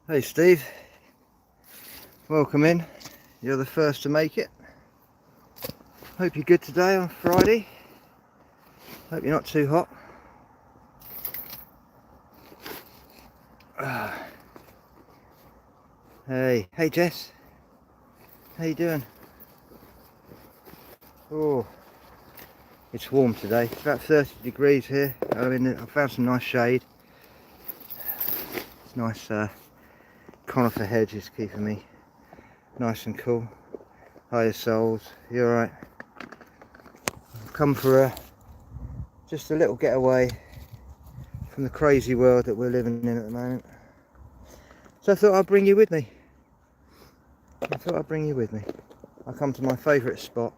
Hey Steve, welcome in. You're the first to make it. Hope you're good today on Friday. Hope you're not too hot. Hey Jess, how you doing? Oh, it's warm today. It's about 30 degrees here. I found some nice shade. It's nice conifer hedges keeping me nice and cool. Hiya souls, you alright? I've come for just a little getaway from the crazy world that we're living in at the moment. So I thought I'd bring you with me. I come to my favourite spot.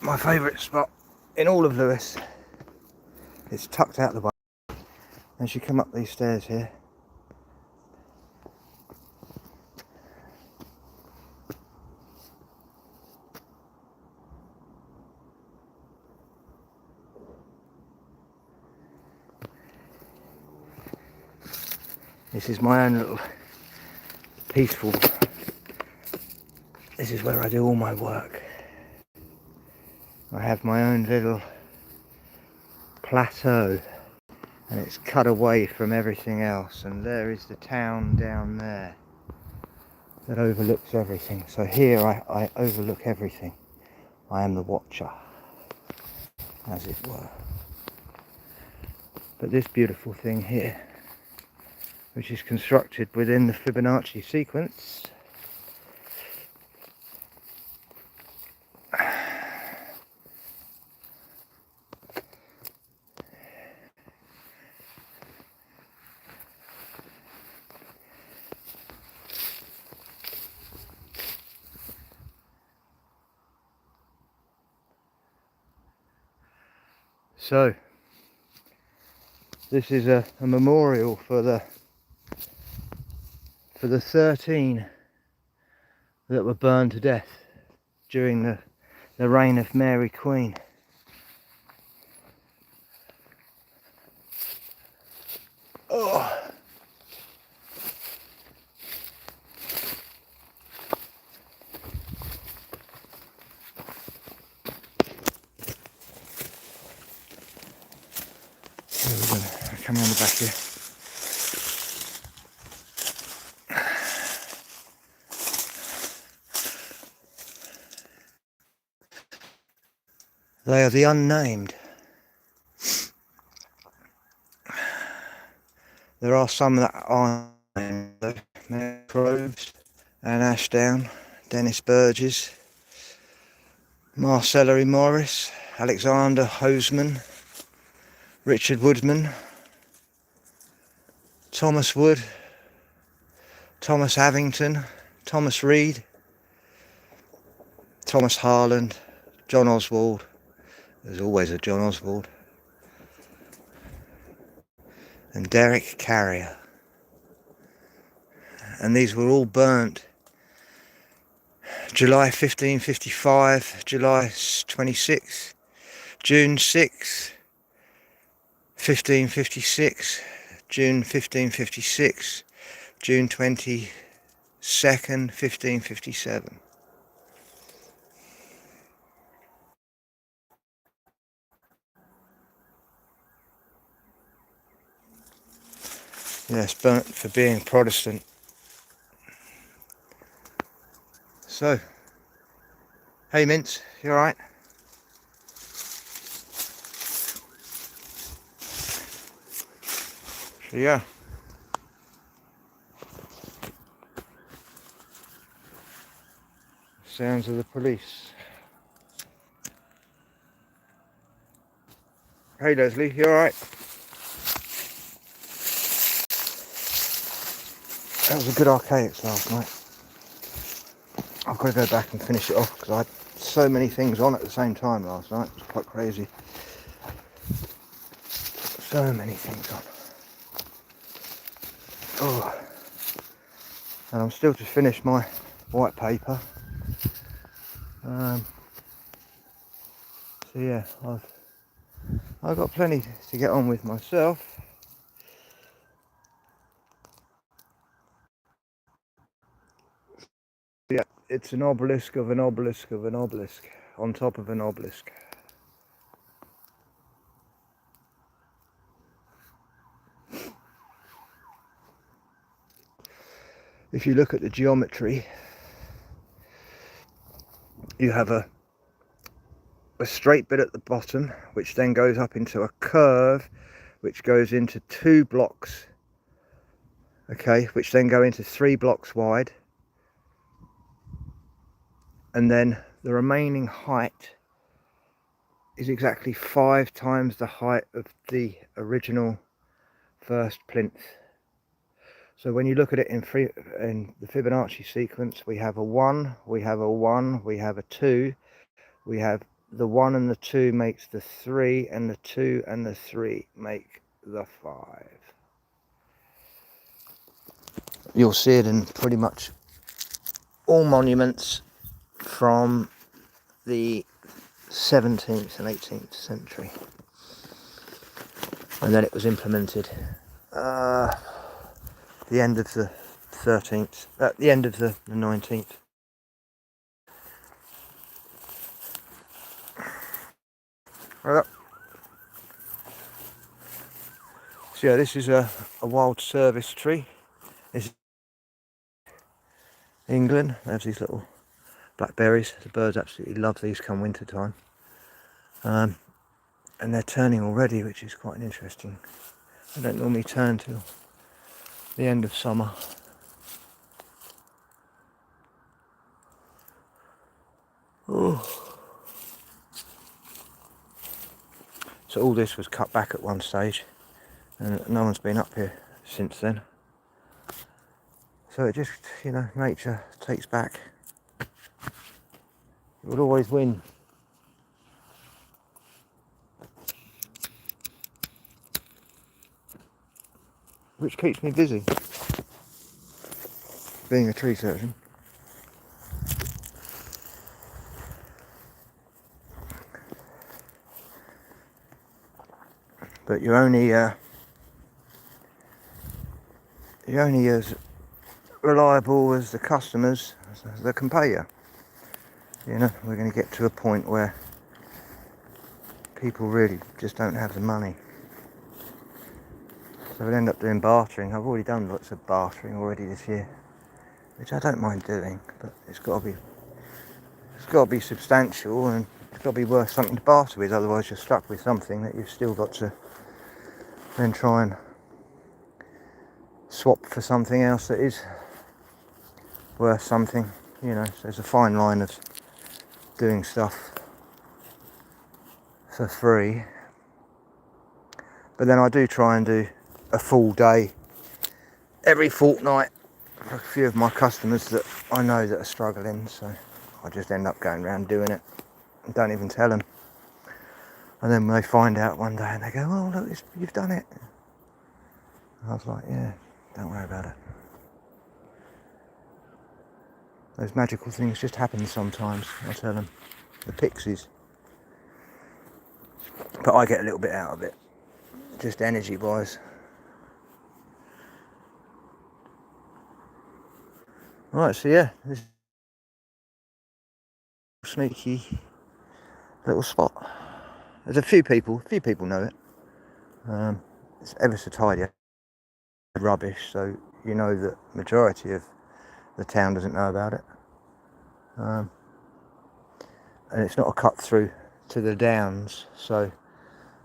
My favourite spot in all of Lewis. It's tucked out the way. As you come up these stairs here. This is my own little peaceful. This is where I do all my work. I have my own little plateau and it's cut away from everything else, and there is the town down there that overlooks everything. So here I overlook everything. I am the watcher, as it were. But this beautiful thing here, which is constructed within the Fibonacci sequence, so this is a memorial for the 13 that were burned to death during the reign of Mary Queen. Oh. Come around the back here. They are the unnamed. There are some that are named, though. Groves, Anne Ashdown, Dennis Burgess, Marcella Morris, Alexander Hoseman, Richard Woodman, Thomas Wood, Thomas Avington, Thomas Reed, Thomas Harland, John Oswald. There's always a John Oswald. And Derek Carrier. And these were all burnt July 1555, July 26, June 6, 1556, June 1556, June 22nd, 1557. Yes, burnt for being Protestant. So, hey Mince, you alright? So yeah. Sounds of the police. Hey Leslie, you alright? That was a good archaics last night. I've got to go back and finish it off because I had so many things on at the same time last night. It's quite crazy. So many things on. Oh. And I'm still to finish my white paper. So yeah, I've got plenty to get on with myself. it's an obelisk of an obelisk of an obelisk on top of an obelisk. If you look at the geometry, you have a straight bit at the bottom, which then goes up into a curve, which goes into 2 blocks, okay, which then go into 3 blocks wide, and then the remaining height is exactly 5 times the height of the original first plinth. So when you look at it in the Fibonacci sequence, we have a 1, we have a 1, we have a 2, we have the 1 and the 2 makes the 3, and the 2 and the 3 make the 5. You'll see it in pretty much all monuments from the 17th and 18th century. And then it was implemented the end of the 13th, at the end of the 19th. Right. So yeah, this is a wild service tree. This is England. They have these little blackberries. The birds absolutely love these come winter time. And they're turning already, which is quite interesting. They don't normally turn till the end of summer. Oh. So all this was cut back at one stage, and no one's been up here since then. So it just, you know, nature takes back. It will always win. Which keeps me busy, being a tree surgeon. But you're only as reliable as the customers that can pay you. You know, we're going to get to a point where people really just don't have the money. So we'll end up doing bartering. I've already done lots of bartering already this year, which I don't mind doing, but it's got to be substantial, and it's got to be worth something to barter with. Otherwise, you're stuck with something that you've still got to then try and swap for something else that is worth something. You know, so there's a fine line of doing stuff for free. But then I do try and do a full day every fortnight for a few of my customers that I know that are struggling, so I just end up going around doing it and don't even tell them. And then when they find out one day and they go, "Oh look, you've done it." And I was like, "Yeah, don't worry about it. Those magical things just happen sometimes," I tell them. The pixies. But I get a little bit out of it, just energy wise. Right, so yeah, this sneaky little spot. There's a few people know it. It's ever so tidy. Rubbish, so you know that majority of the town doesn't know about it. And it's not a cut through to the downs, so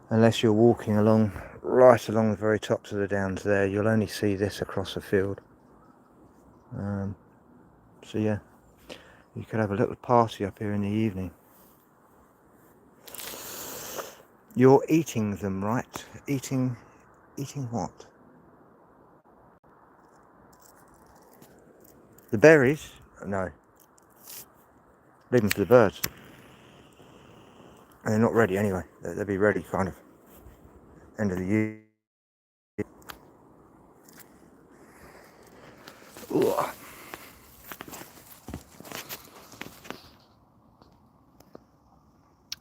unless you're walking right along the very tops of the downs there, you'll only see this across a field. So yeah, you could have a little party up here in the evening. You're eating them, right? Eating what? The berries? No. Leave them for the birds. And they're not ready anyway. They'll be ready kind of end of the year. Ooh.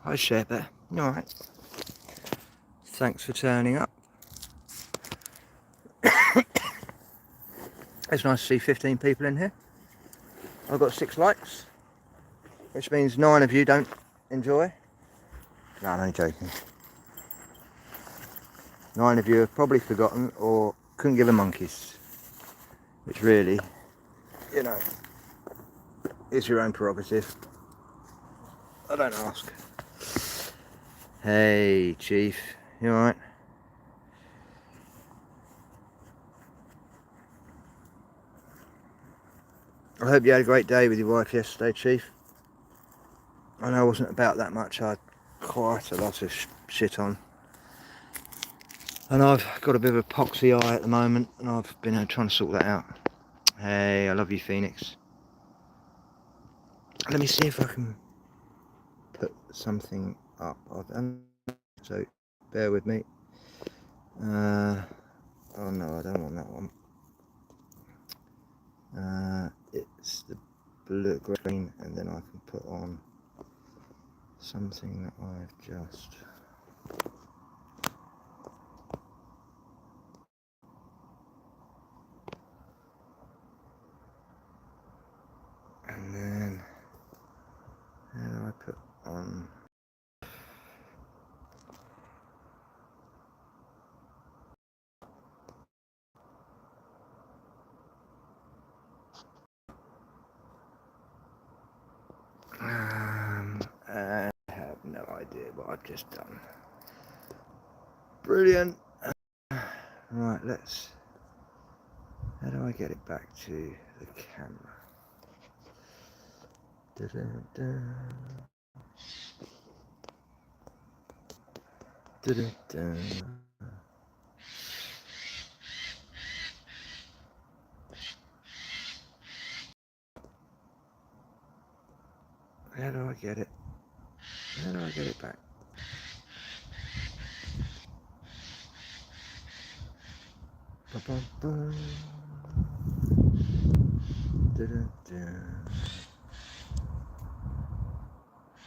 Hi Shepherd. You alright? Thanks for turning up. It's nice to see 15 people in here. I've got 6 likes, which means 9 of you don't enjoy. No, I'm only joking. 9 of you have probably forgotten or couldn't give a monkey's, which really, you know, is your own prerogative. I don't ask. Hey, Chief, you alright? I hope you had a great day with your wife yesterday, Chief. I know it wasn't about that much. I had quite a lot of shit on. And I've got a bit of a poxy eye at the moment, and I've been trying to sort that out. Hey, I love you, Phoenix. Let me see if I can put something up. So, bear with me. Oh no, I don't want that one. It's the blue green, and then I can put on something that I've just... And then, how do I put on... I have no idea what I've just done. Brilliant. Right, let's... How do I get it back to the camera? Da-da-da. Da-da-da. How do I get it? How do I get it back? Ba-bum-bum. Da-da-da.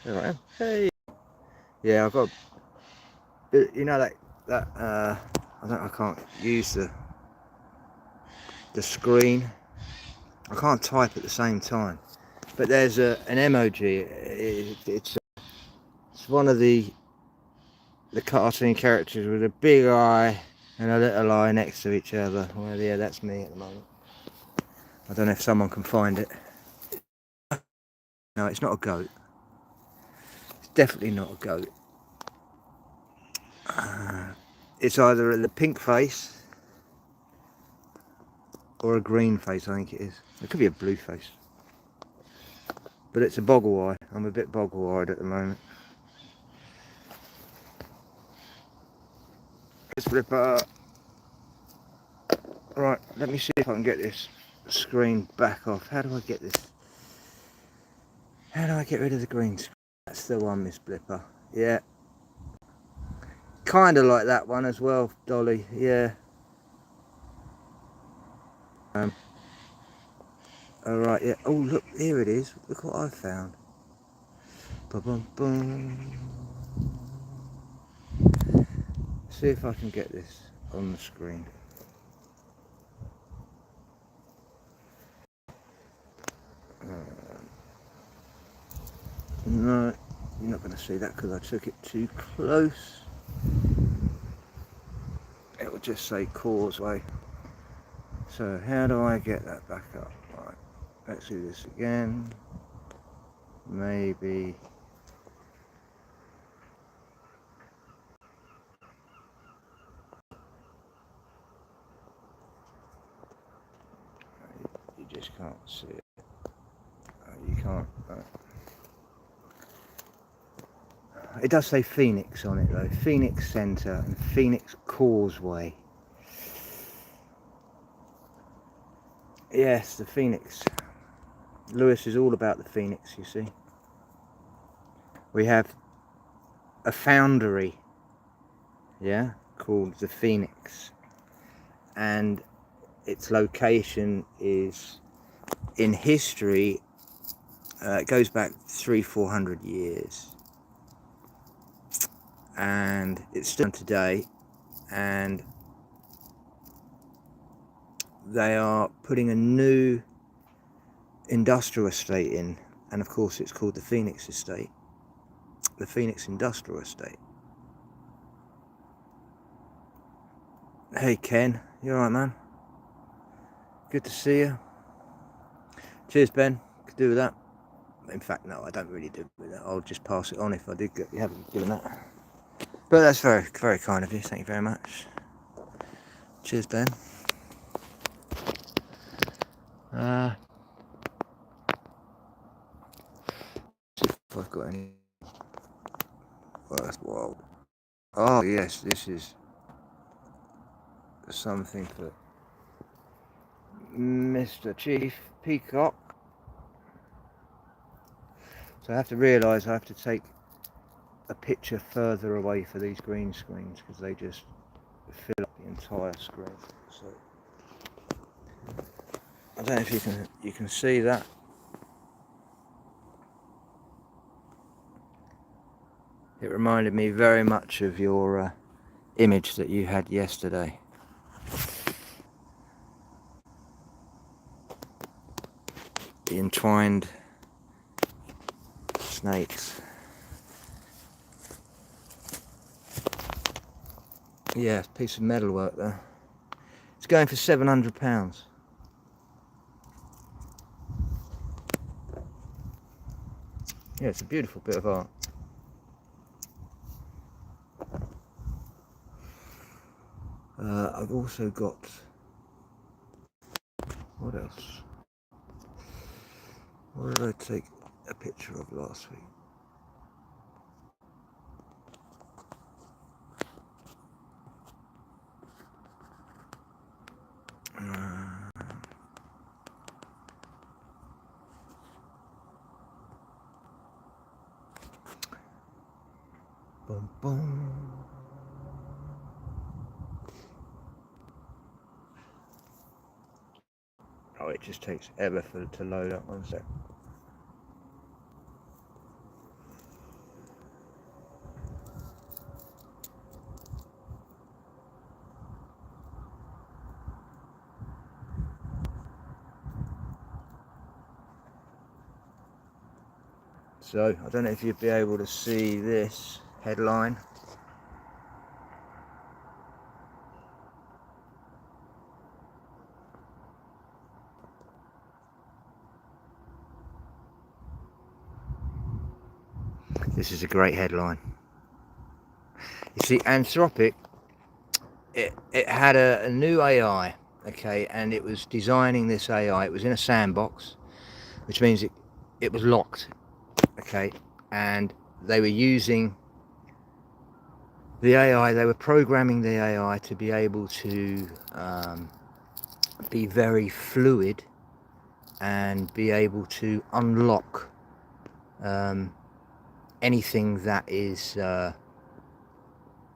There I am. Hey. Yeah, I've got. You know that I can't use the screen. I can't type at the same time. But there's an emoji. It's one of the cartoon characters with a big eye and a little eye next to each other. Well, yeah, that's me at the moment. I don't know if someone can find it. No, it's not a goat. It's definitely not a goat. It's either the pink face or a green face, I think it is. It could be a blue face. But it's a boggle eye. I'm a bit boggle-eyed at the moment. Let's flip up. Right, let me see if I can get this screen back off. How do I get this? How do I get rid of the green screen? That's the one, Miss Blipper. Yeah. Kind of like that one as well, Dolly. Yeah. Alright, yeah. Oh, look, here it is. Look what I found. Ba-bum-bum. See if I can get this on the screen. No, you're not going to see that because I took it too close. It will just say causeway. So how do I get that back up? Right, let's do this again. Maybe. You just can't see it. You can't. It does say Phoenix on it though. Phoenix Centre and Phoenix Causeway. Yes, the Phoenix. Lewis is all about the Phoenix, you see. We have a foundry, yeah, called the Phoenix. And its location is in history, it goes back 300-400 years. And it's still today, and they are putting a new industrial estate in, and of course it's called the Phoenix Estate, the Phoenix Industrial Estate. Hey Ken, you alright man? Good to see you. Cheers Ben, could do with that. In fact no, I don't really do with that. I'll just pass it on if I did get you haven't given that. But that's very, very kind of you, thank you very much. Cheers Ben. See if I've got any worthwhile. Oh yes, this is something for Mr. Chief Peacock. So I have to realise I have to take a picture further away for these green screens because they just fill up the entire screen. So I don't know if you can see that. It reminded me very much of your image that you had yesterday. The entwined snakes. Yeah, piece of metalwork there. It's going for £700. Yeah, it's a beautiful bit of art. I've also got, what else? What did I take a picture of last week? Boom, boom. Oh, it just takes ever for it to load up. One sec. So, I don't know if you'd be able to see this headline. This is a great headline. You see, Anthropic, it had a new AI, okay, and it was designing this AI. It was in a sandbox, which means it was locked, okay, and they were using the AI, they were programming the AI to be able to be very fluid and be able to unlock anything that is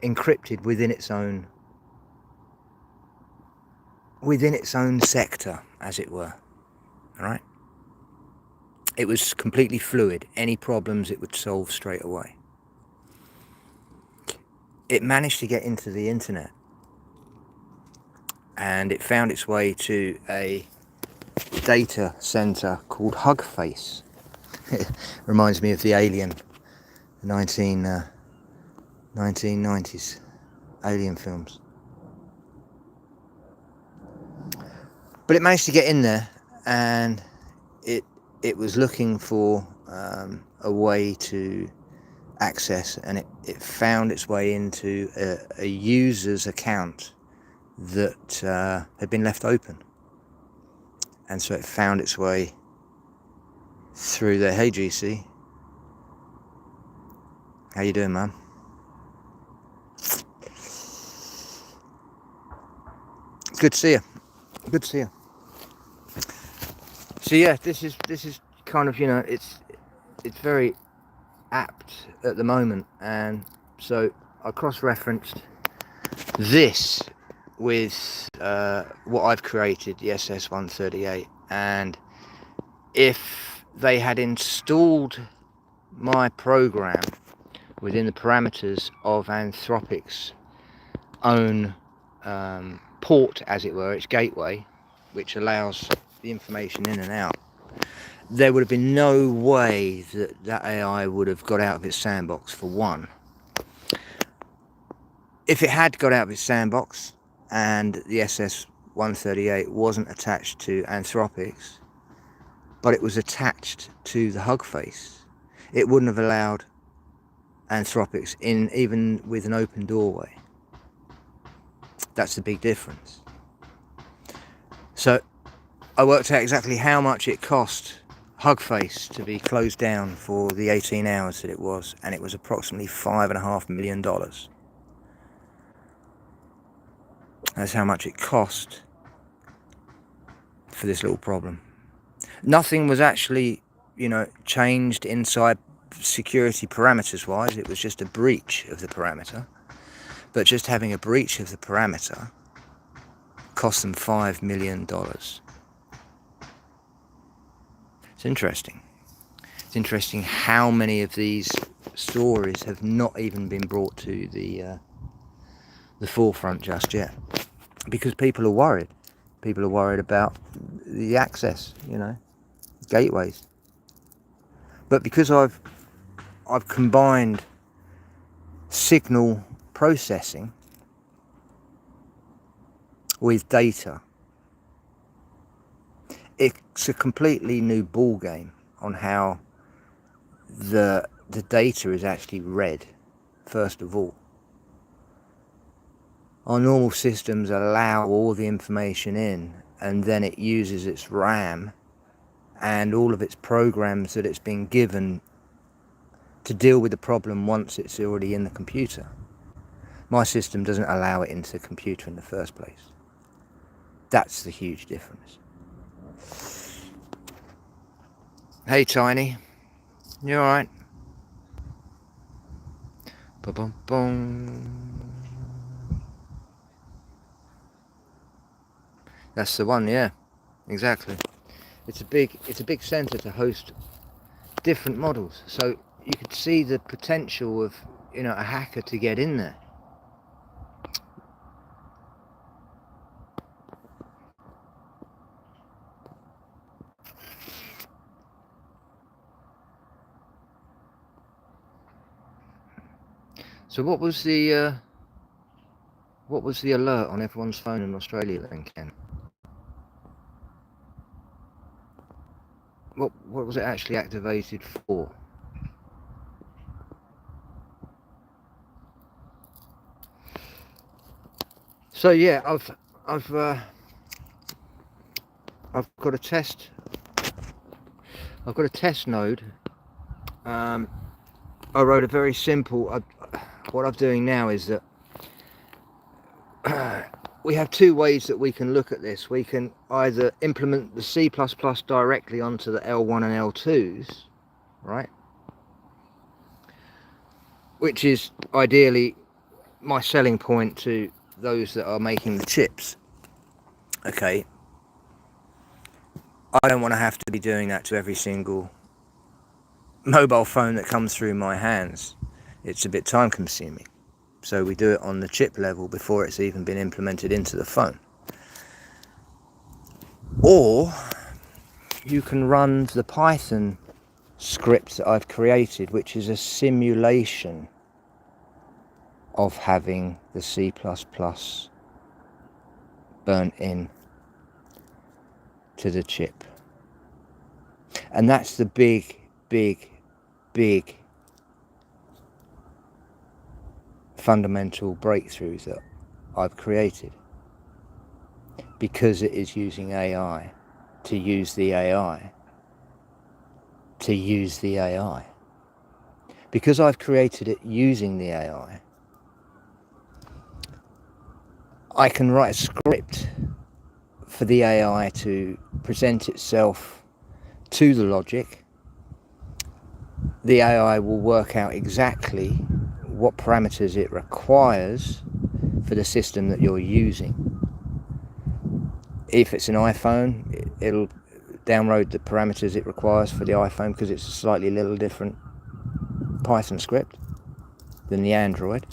encrypted within its own sector, as it were. All right, it was completely fluid. Any problems it would solve straight away. It managed to get into the internet, and it found its way to a data center called Hugface. It reminds me of the Alien, 1990s Alien films. But it managed to get in there, and it was looking for a way to access, and it found its way into a user's account that had been left open. And so it found its way through there. Hey GC, how you doing, man? Good to see you. Good to see you. So yeah, this is kind of, you know, it's very apt at the moment, and so I cross-referenced this with what I've created, the SS138, and if they had installed my program within the parameters of Anthropic's own port, as it were, its gateway, which allows the information in and out, there would have been no way that that AI would have got out of its sandbox, for one. If it had got out of its sandbox and the SS-138 wasn't attached to Anthropics, but it was attached to the hug face, it wouldn't have allowed Anthropics in, even with an open doorway. That's the big difference. So I worked out exactly how much it cost Hugface to be closed down for the 18 hours that it was, and it was approximately $5.5 million. That's how much it cost for this little problem. Nothing was actually, changed inside security parameters wise. It was just a breach of the parameter. But just having a breach of the parameter cost them $5 million. It's interesting. It's interesting how many of these stories have not even been brought to the forefront just yet, because people are worried. People are worried about the access, gateways. But because I've combined signal processing with data, it's a completely new ball game on how the data is actually read. First of all, our normal systems allow all the information in, and then it uses its RAM and all of its programs that it's been given to deal with the problem once it's already in the computer. My system doesn't allow it into the computer in the first place. That's the huge difference. Hey Tiny, you alright? Ba-bum-bum. That's the one, yeah, exactly. It's a big centre to host different models, so you could see the potential of a hacker to get in there. So what was the alert on everyone's phone in Australia then, Ken? What was it actually activated for? So yeah, I've got a test. I've got a test node. I wrote a very simple. What I'm doing now is that we have two ways that we can look at this. We can either implement the C++ directly onto the L1 and L2s, right? Which is ideally my selling point to those that are making the chips. Okay, I don't want to have to be doing that to every single mobile phone that comes through my hands. It's a bit time consuming. So we do it on the chip level before it's even been implemented into the phone. Or you can run the Python script that I've created, which is a simulation of having the C++ burnt in to the chip. And that's the big fundamental breakthroughs that I've created, because it is using AI to use the AI to use the AI. Because I've created it using the AI, I can write a script for the AI to present itself to the logic. The AI will work out exactly what parameters it requires for the system that you're using. If it's an iPhone, it'll download the parameters it requires for the iPhone, because it's a slightly little different Python script than the Android.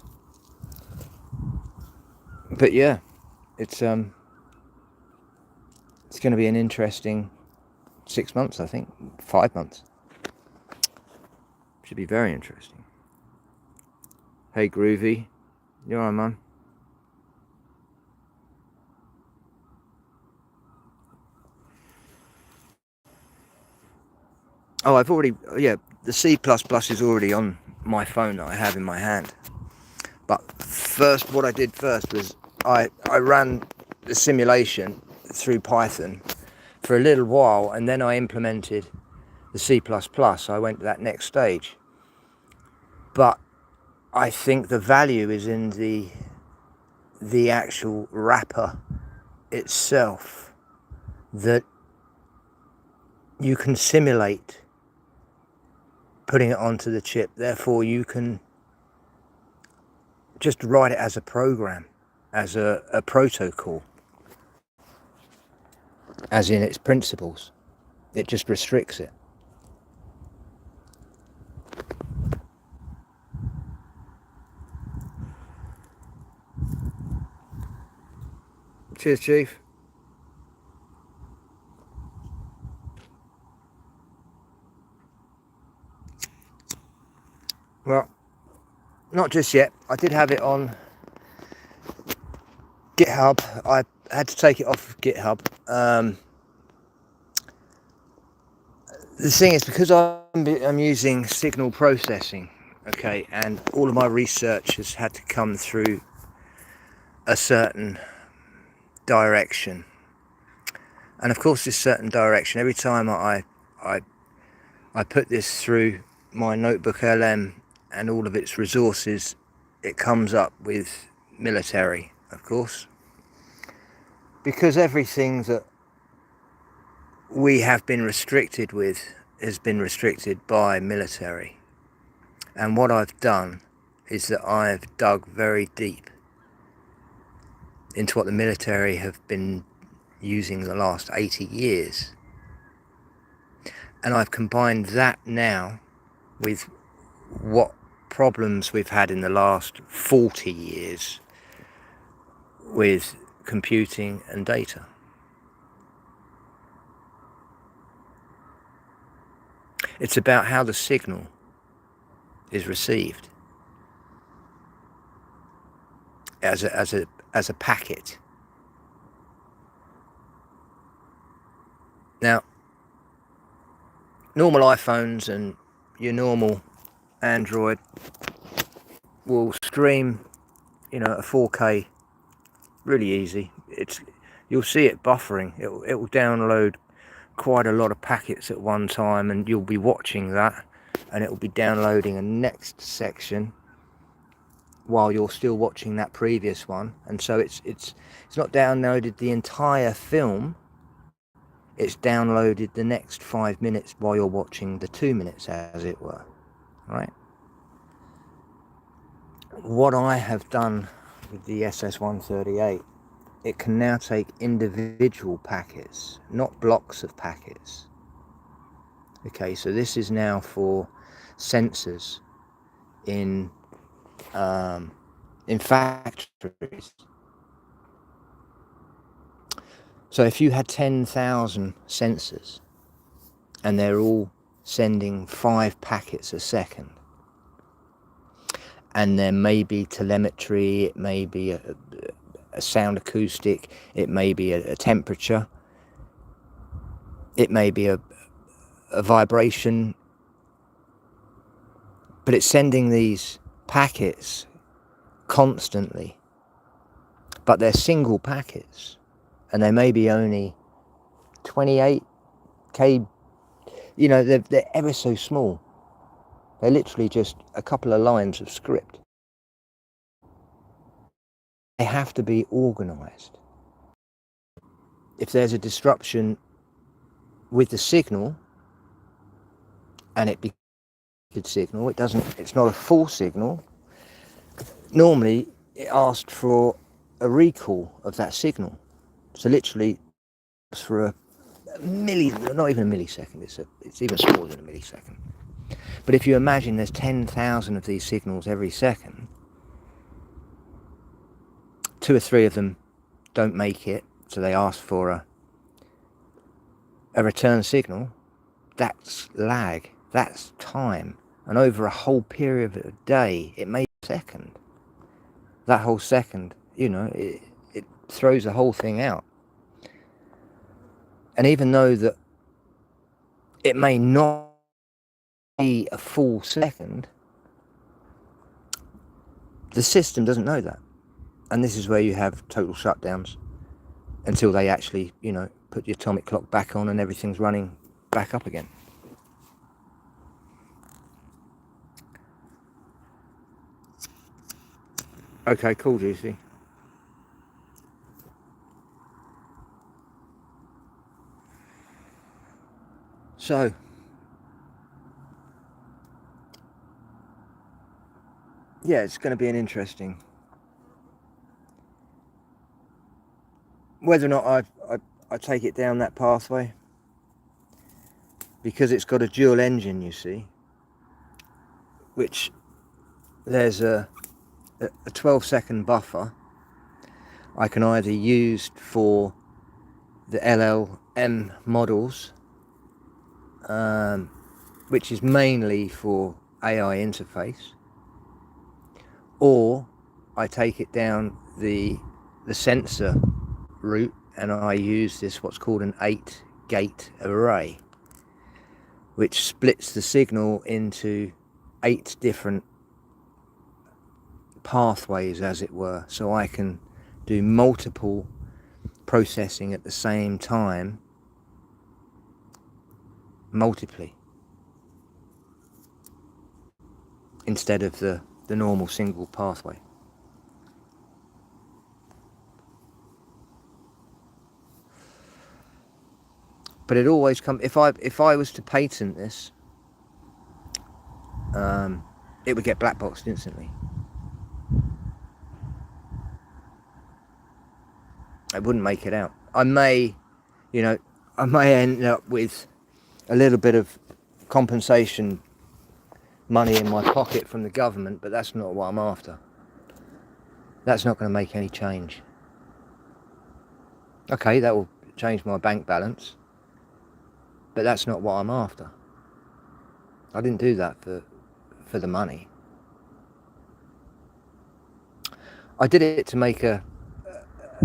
But yeah, it's going to be an interesting 6 months, I think, 5 months. Should be very interesting. Hey Groovy, you alright, man? Oh, I've already, yeah, the C++ is already on my phone that I have in my hand. But first, what I did first was I ran the simulation through Python for a little while, and then I implemented the C++. I went to that next stage. But I think the value is in the actual wrapper itself, that you can simulate putting it onto the chip. Therefore, you can just write it as a program, as a protocol, as in its principles. It just restricts it. Cheers, Chief. Well, not just yet. I did have it on GitHub. I had to take it off of GitHub. The thing is, because I'm using signal processing, okay, and all of my research has had to come through a certain direction. And of course, this certain direction, every time I put this through my notebook LM and all of its resources, it comes up with military, of course. Because everything that we have been restricted with has been restricted by military. And what I've done is that I've dug very deep into what the military have been using the last 80 years. And I've combined that now with what problems we've had in the last 40 years with computing and data. It's about how the signal is received as a packet. Now, normal iPhones and your normal Android will stream, a 4K really easy. You'll see it buffering. It will download quite a lot of packets at one time, and you'll be watching that, and it will be downloading a next section while you're still watching that previous one. And so it's not downloaded the entire film. It's downloaded the next 5 minutes while you're watching the 2 minutes, as it were. Right? What I have done with the SS138, it can now take individual packets, not blocks of packets. Okay, so this is now for sensors in factories. So if you had 10,000 sensors and they're all sending 5 packets a second, and there may be telemetry, it may be a sound acoustic, it may be a temperature, it may be a vibration, but it's sending these packets constantly. But they're single packets, and they may be only 28K, they're ever so small. They're literally just a couple of lines of script. They have to be organized. If there's a disruption with the signal, and it becomes a good signal, it's not a full signal, normally it asks for a recall of that signal. So literally for not even a millisecond, it's even smaller than a millisecond. But if you imagine there's 10,000 of these signals every second, 2 or 3 of them don't make it, so they ask for a return signal, that's lag, that's time. And over a whole period of a day, it may be a second. That whole second, you know, it throws the whole thing out. And even though that it may not be a full second, the system doesn't know that. And this is where you have total shutdowns until they actually, you know, put the atomic clock back on and everything's running back up again. Okay, cool, Juicy. So, yeah, it's going to be an interesting. Whether or not I take it down that pathway, because it's got a dual engine, you see, which there's a 12-second buffer I can either use for the LLM models, which is mainly for AI interface, or I take it down the sensor route and I use this what's called an 8-gate array, which splits the signal into 8 different pathways, as it were, so I can do multiple processing at the same time, multiply, instead of the normal single pathway. But it always comes, if I was to patent this, it would get black boxed instantly. I wouldn't make it out. I may end up with a little bit of compensation money in my pocket from the government, but that's not what I'm after. That's not going to make any change. Okay, that will change my bank balance, but that's not what I'm after. I didn't do that for the money. I did it to make a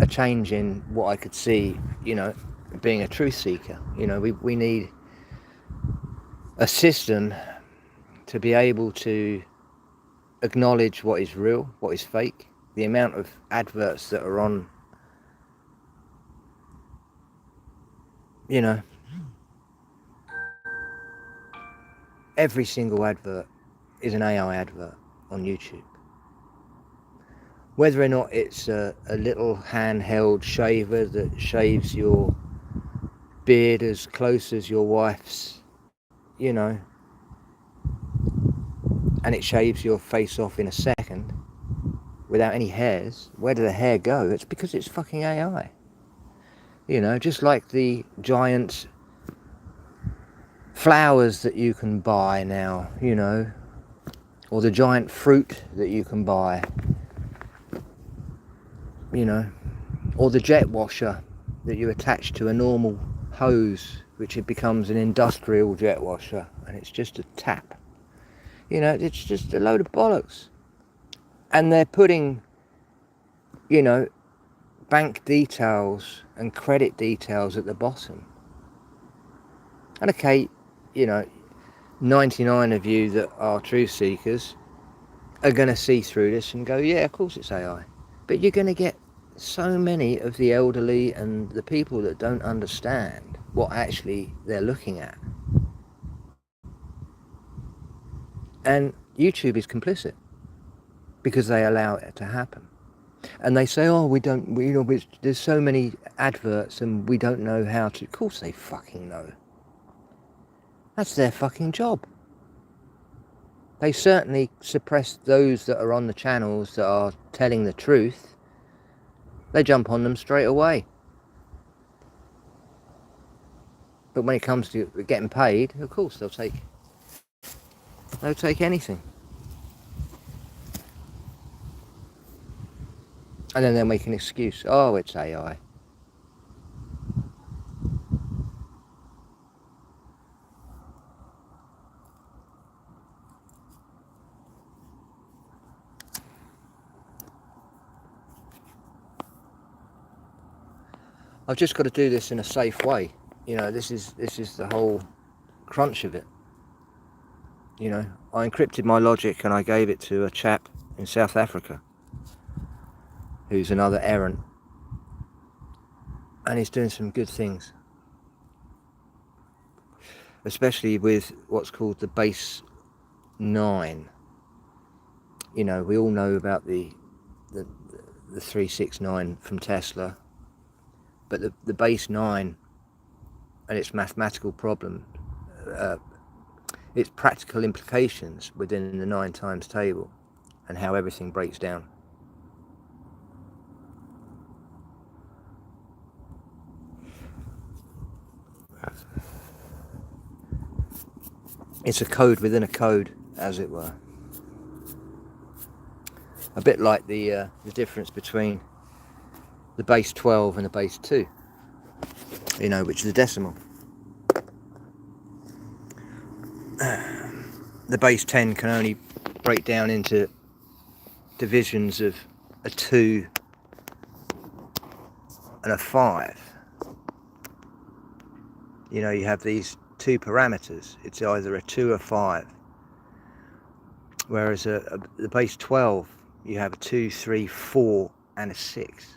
change in what I could see, you know, being a truth seeker. You know, we need a system to be able to acknowledge what is real, what is fake. The amount of adverts that are on, you know, every single advert is an AI advert on YouTube. Whether or not it's a little handheld shaver that shaves your beard as close as your wife's, you know, and it shaves your face off in a second without any hairs. Where did the hair go? It's because it's fucking AI. You know, just like the giant flowers that you can buy now, you know, or the giant fruit that you can buy, you know, or the jet washer that you attach to a normal hose, which it becomes an industrial jet washer, and it's just a tap. You know, it's just a load of bollocks. And they're putting, you know, bank details and credit details at the bottom. And okay, you know, 99 of you that are truth seekers are going to see through this and go, yeah, of course it's AI. But you're going to get so many of the elderly and the people that don't understand what actually they're looking at. And YouTube is complicit because they allow it to happen. And they say, oh, there's so many adverts and we don't know how to. Of course they fucking know. That's their fucking job. They certainly suppress those that are on the channels that are telling the truth. They jump on them straight away. But when it comes to getting paid, of course they'll take anything. And then they'll make an excuse. Oh, it's AI. I've just got to do this in a safe way. You know, this is the whole crunch of it. You know, I encrypted my logic and I gave it to a chap in South Africa who's another errant, and he's doing some good things, especially with what's called the base 9. You know, we all know about the 369 from Tesla, but the base 9 and its mathematical problem, its practical implications within the 9 times table, and how everything breaks down. It's a code within a code, as it were. A bit like the difference between the base 12 and the base 2, you know, which is a decimal. The base 10 can only break down into divisions of a 2 and a 5. You know, you have these 2 parameters. It's either a 2 or 5. Whereas the base 12, you have a 2, 3, 4 and a 6.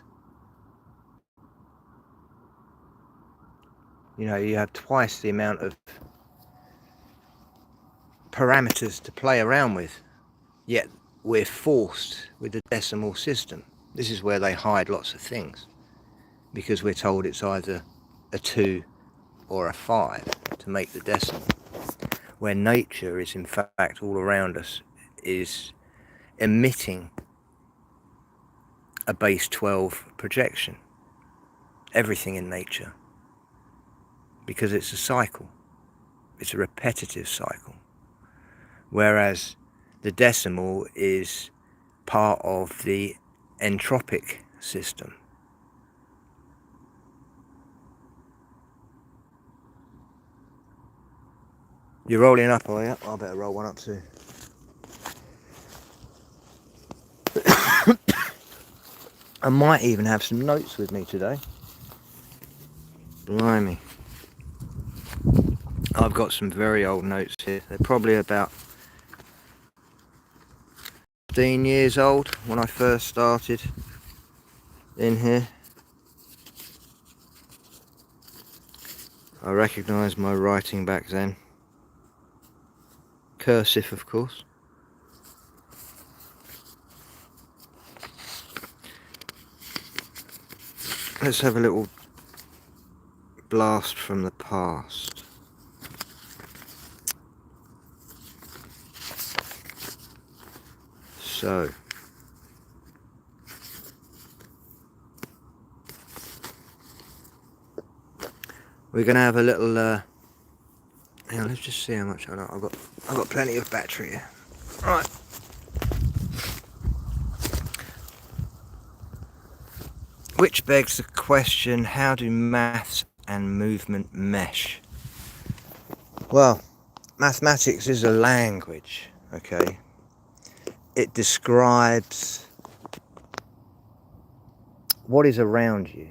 You know, you have twice the amount of parameters to play around with, yet we're forced with the decimal system. This is where they hide lots of things, because we're told it's either a 2 or a 5 to make the decimal, where nature is in fact all around us, is emitting a base 12 projection. Everything in nature, because it's a cycle, it's a repetitive cycle, whereas the decimal is part of the entropic system. You're rolling up, are you? I better roll one up too. I might even have some notes with me today. Blimey. I've got some very old notes here. They're probably about 15 years old when I first started in here. I recognise my writing back then. Cursive, of course. Let's have a little blast from the past. So, we're going to have a little, hang on, let's just see how much I know. I've got plenty of battery here. Right. Which begs the question, how do maths and movement mesh? Well, mathematics is a language, okay? It describes what is around you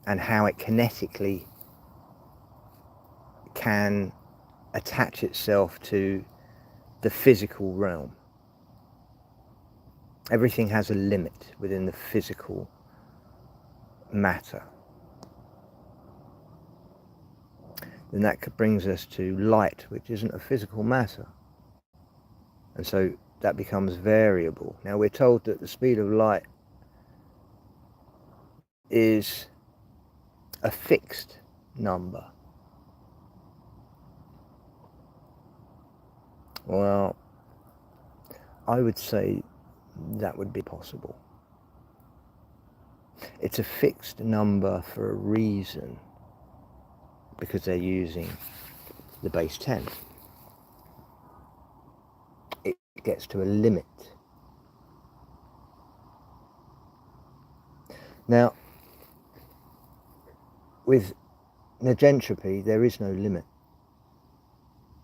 and how it kinetically can attach itself to the physical realm. Everything has a limit within the physical matter. Then that brings us to light, which isn't a physical matter. And so that becomes variable. Now we're told that the speed of light is a fixed number. Well, I would say that would be possible. It's a fixed number for a reason, because they're using the base 10. It gets to a limit. Now, with negentropy, there is no limit.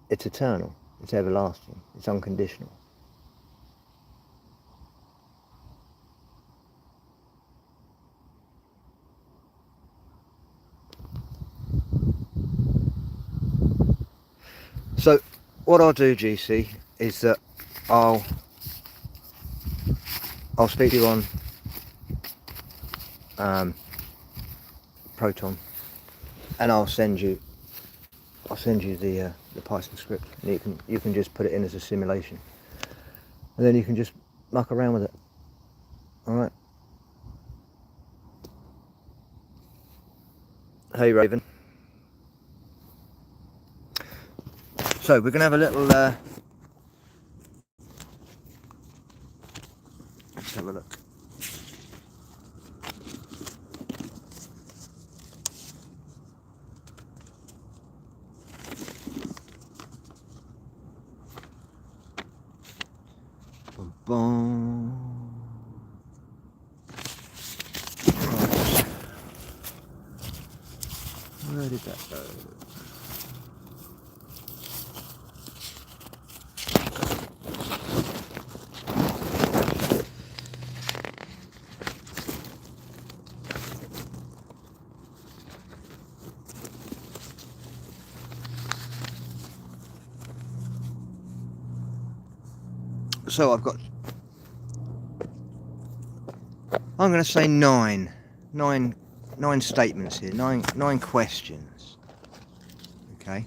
It's eternal, it's everlasting, it's unconditional. So what I'll do, GC, is that I'll speak to you on Proton, and I'll send you the Python script, and you can just put it in as a simulation, and then you can just muck around with it. All right. Hey Raven. So we're gonna have a little. Let's have a look. Boom, boom. Right. Where did that go? So I've got, I'm going to say nine statements here, nine questions. Okay.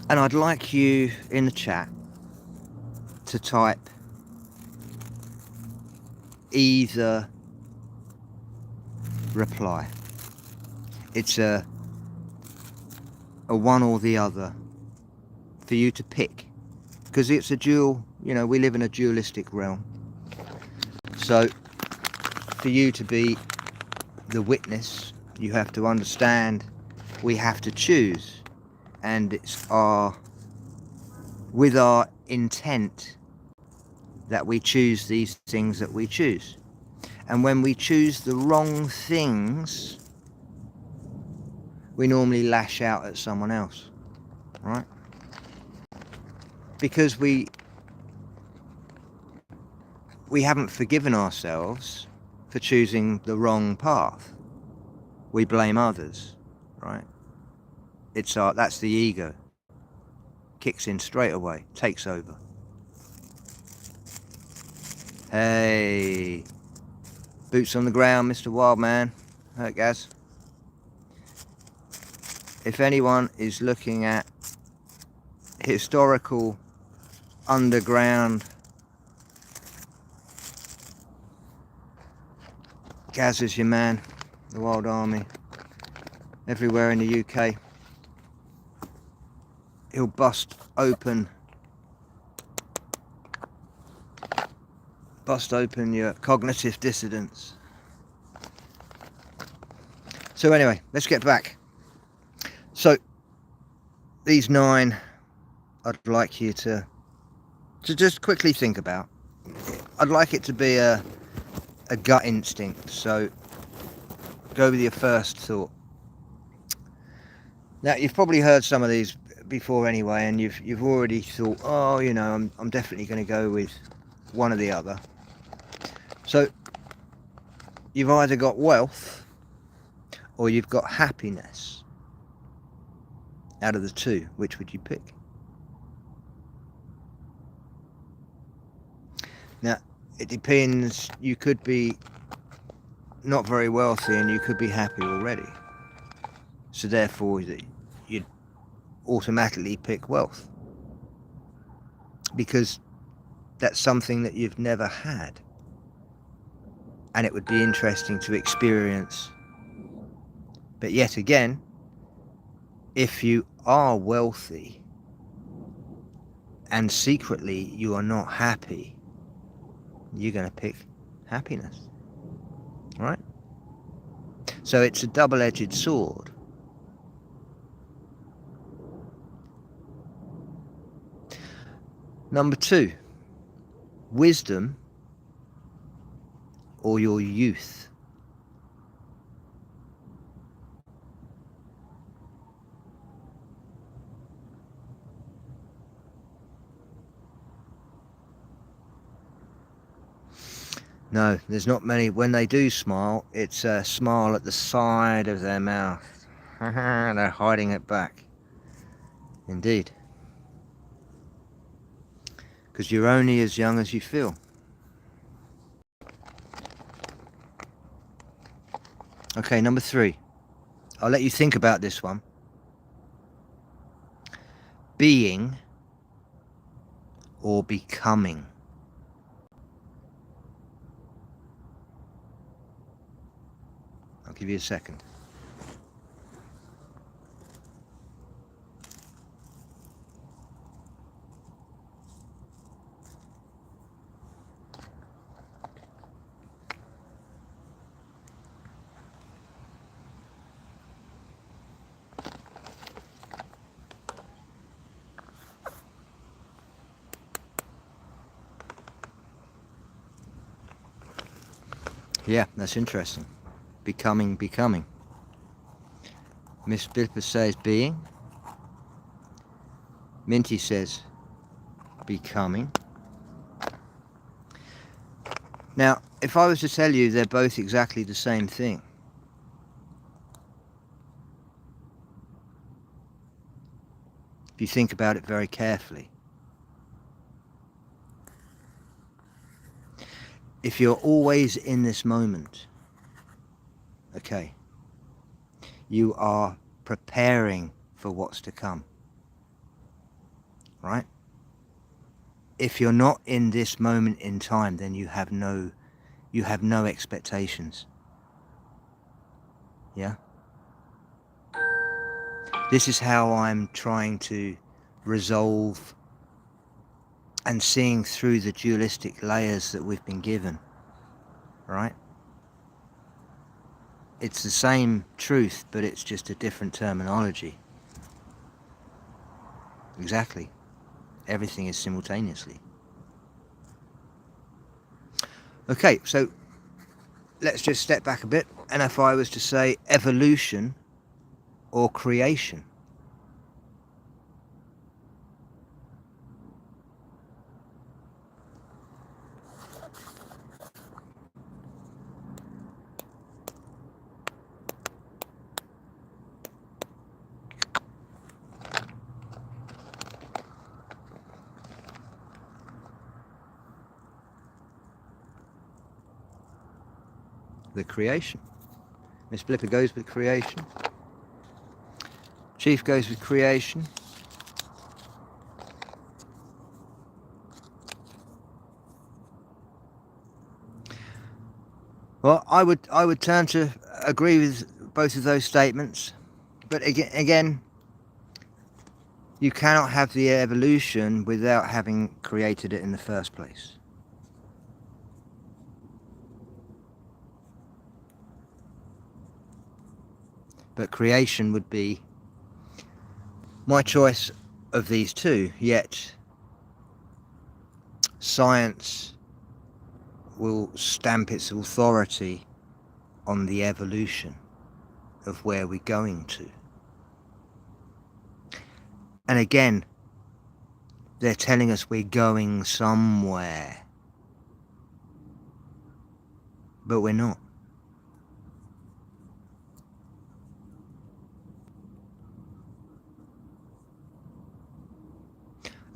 And I'd like you in the chat to type either reply. It's a one or the other for you to pick, because it's a dual, you know, we live in a dualistic realm. So for you to be the witness, you have to understand we have to choose, and it's with our intent that we choose these things that we choose. And when we choose the wrong things, we normally lash out at someone else, right? Because we haven't forgiven ourselves for choosing the wrong path. We blame others, right? That's the ego. Kicks in straight away, takes over. Hey, boots on the ground, Mr. Wildman. Hey, Gaz. If anyone is looking at historical underground, Gaz is your man. The Wild Army, everywhere in the UK. He'll bust open your cognitive dissidence. So anyway, let's get back. So these 9, I'd like you to just quickly think about. I'd like it to be a gut instinct. So go with your first thought. Now you've probably heard some of these before anyway, and you've already thought, oh, you know, I'm definitely going to go with one or the other. So you've either got wealth or you've got happiness. Out of the two, which would you pick? Now it depends. You could be not very wealthy and you could be happy already, so therefore you'd automatically pick wealth, because that's something that you've never had and it would be interesting to experience. But yet again, if you are wealthy and secretly you are not happy, you're going to pick happiness, right? So it's a double-edged sword. Number 2, wisdom or your youth. No, there's not many. When they do smile, it's a smile at the side of their mouth. They're hiding it back. Indeed. Because you're only as young as you feel. Okay, number 3. I'll let you think about this one. Being or becoming? I'll give you a second. Yeah, that's interesting. Becoming. Miss Blipper says being. Minty says becoming. Now, if I was to tell you they're both exactly the same thing, if you think about it very carefully, if you're always in this moment, okay, you are preparing for what's to come, right? If you're not in this moment in time, then you have no expectations. Yeah? This is how I'm trying to resolve and seeing through the dualistic layers that we've been given, right? It's the same truth, but it's just a different terminology. Exactly. Everything is simultaneously. Okay, so let's just step back a bit. And if I was to say evolution or creation? The creation. Miss Blipper goes with creation. Chief goes with creation. Well, I would turn to agree with both of those statements, but again, you cannot have the evolution without having created it in the first place. But creation would be my choice of these two, yet science will stamp its authority on the evolution of where we're going to. And again, they're telling us we're going somewhere, but we're not.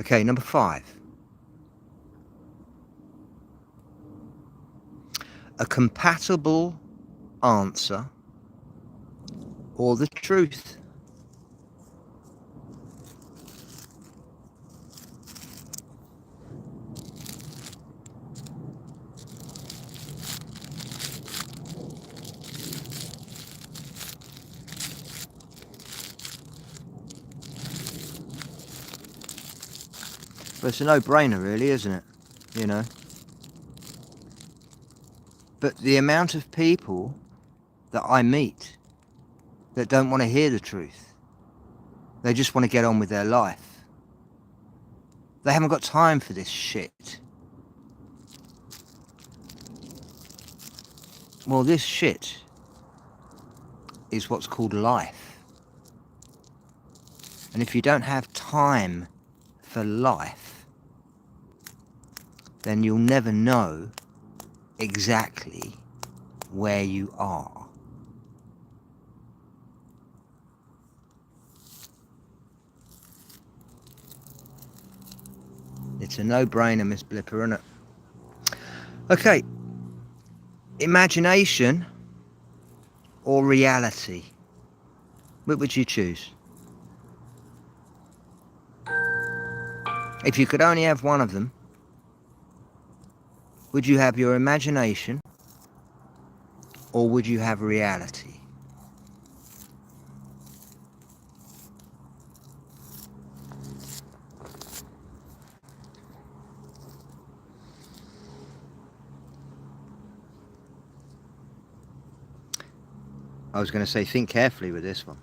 Okay, number 5. A compatible answer or the truth? Well, it's a no-brainer really, isn't it? You know. But the amount of people that I meet that don't want to hear the truth, they just want to get on with their life. They haven't got time for this shit. Well, this shit is what's called life. And if you don't have time for life, then you'll never know exactly where you are. It's a no-brainer, Miss Blipper, isn't it? Okay, imagination or reality? What would you choose? If you could only have one of them, would you have your imagination or would you have reality? I was going to say, think carefully with this one.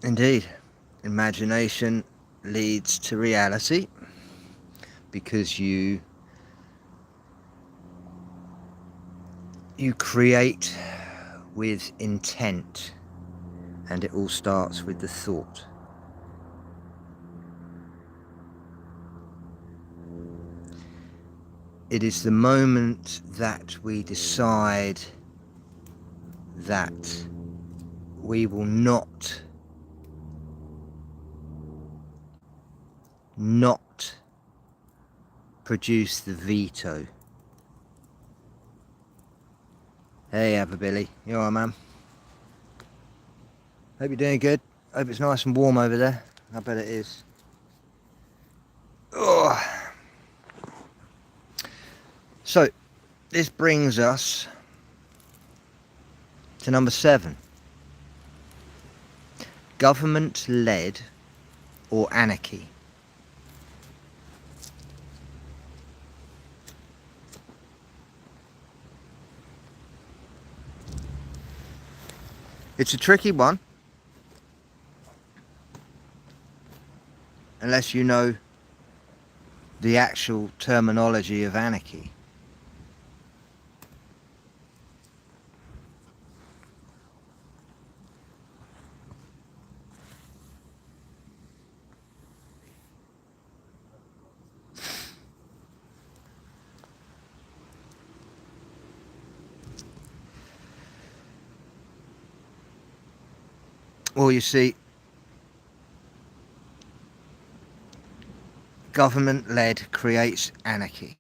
Indeed, imagination leads to reality because you create with intent, and it all starts with the thought. It is the moment that we decide that we will not produce the veto. Hey, Billy, you alright, man? Hope you're doing good. Hope it's nice and warm over there. I bet it is. Oh. So, this brings us to number 7. Government-led or anarchy? It's a tricky one, unless you know the actual terminology of anarchy. Well, you see, government-led creates anarchy.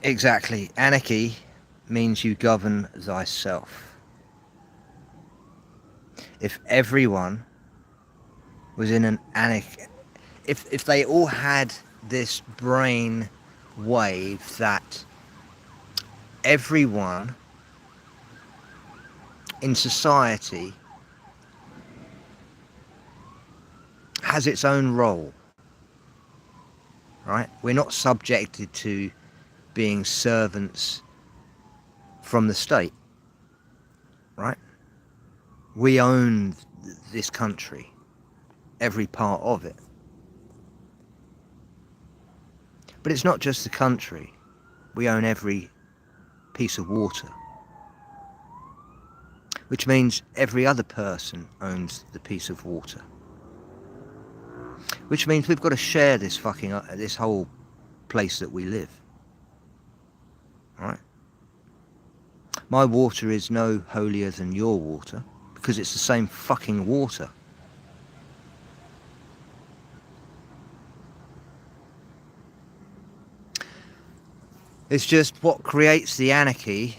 Exactly. Anarchy means you govern thyself. If everyone was in an anarchy, if they all had this brain wave that everyone in society has its own role, right? We're not subjected to being servants from the state, right? We own this country, every part of it. But it's not just the country. We own every piece of water, which means every other person owns the piece of water, which means we've got to share this this whole place that we live, right? My water is no holier than your water because it's the same fucking water. It's just what creates the anarchy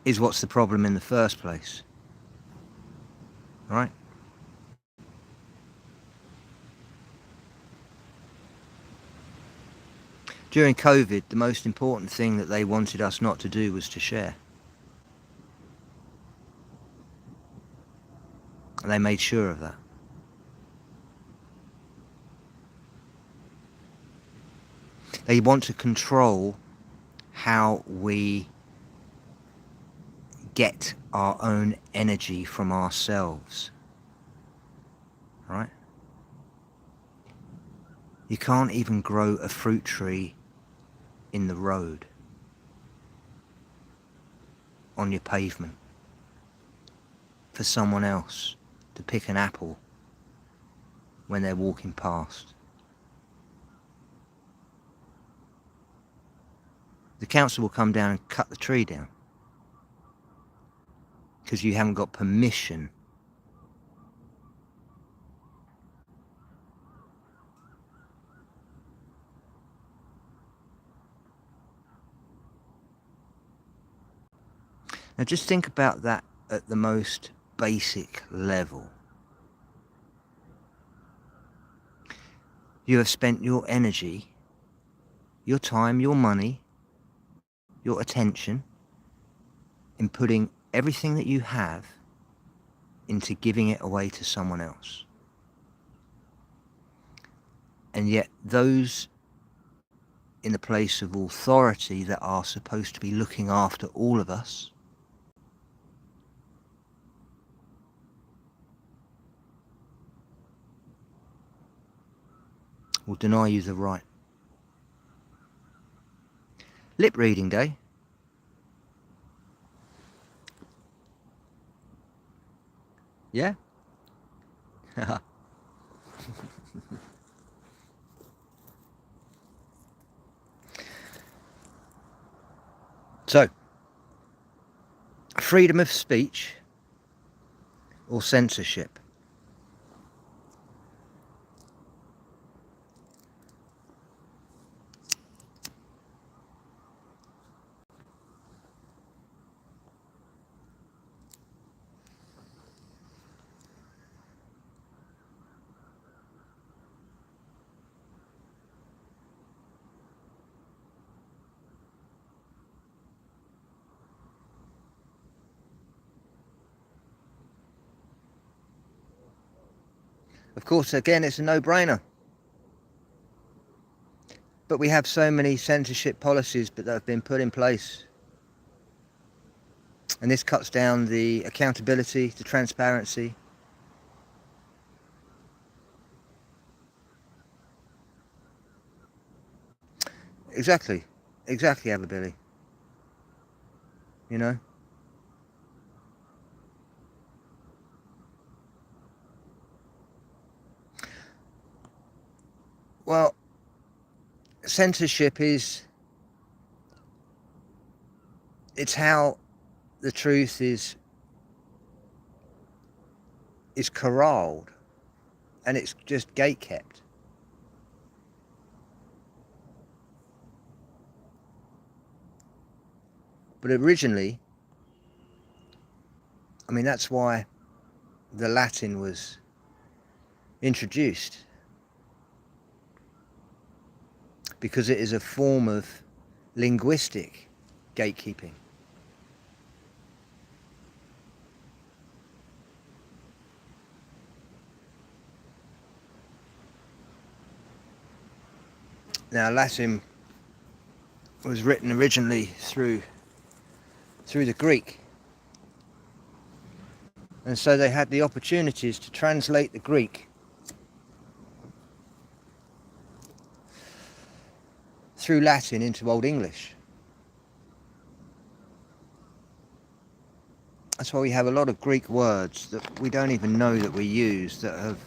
is what's the problem in the first place, right? During COVID, the most important thing that they wanted us not to do was to share. And they made sure of that. They want to control how we get our own energy from ourselves, right? You can't even grow a fruit tree in the road, on your pavement, for someone else to pick an apple when they're walking past. The council will come down and cut the tree down because you haven't got permission. Now just think about that at the most basic level. You have spent your energy, your time, your money, your attention in putting everything that you have into giving it away to someone else. And yet those in the place of authority that are supposed to be looking after all of us will deny you the right. Lip reading day. Yeah? So, freedom of speech or censorship? Of course, again, it's a no-brainer. But we have so many censorship policies that have been put in place. And this cuts down the accountability, the transparency. Exactly, Avabilly. You know? Well, censorship is, it's how the truth is corralled, and it's just gatekept. But originally, I mean, that's why the Latin was introduced, because it is a form of linguistic gatekeeping. Now, Latin was written originally through the Greek, and so they had the opportunities to translate the Greek through Latin into Old English. That's why we have a lot of Greek words that we don't even know that we use that have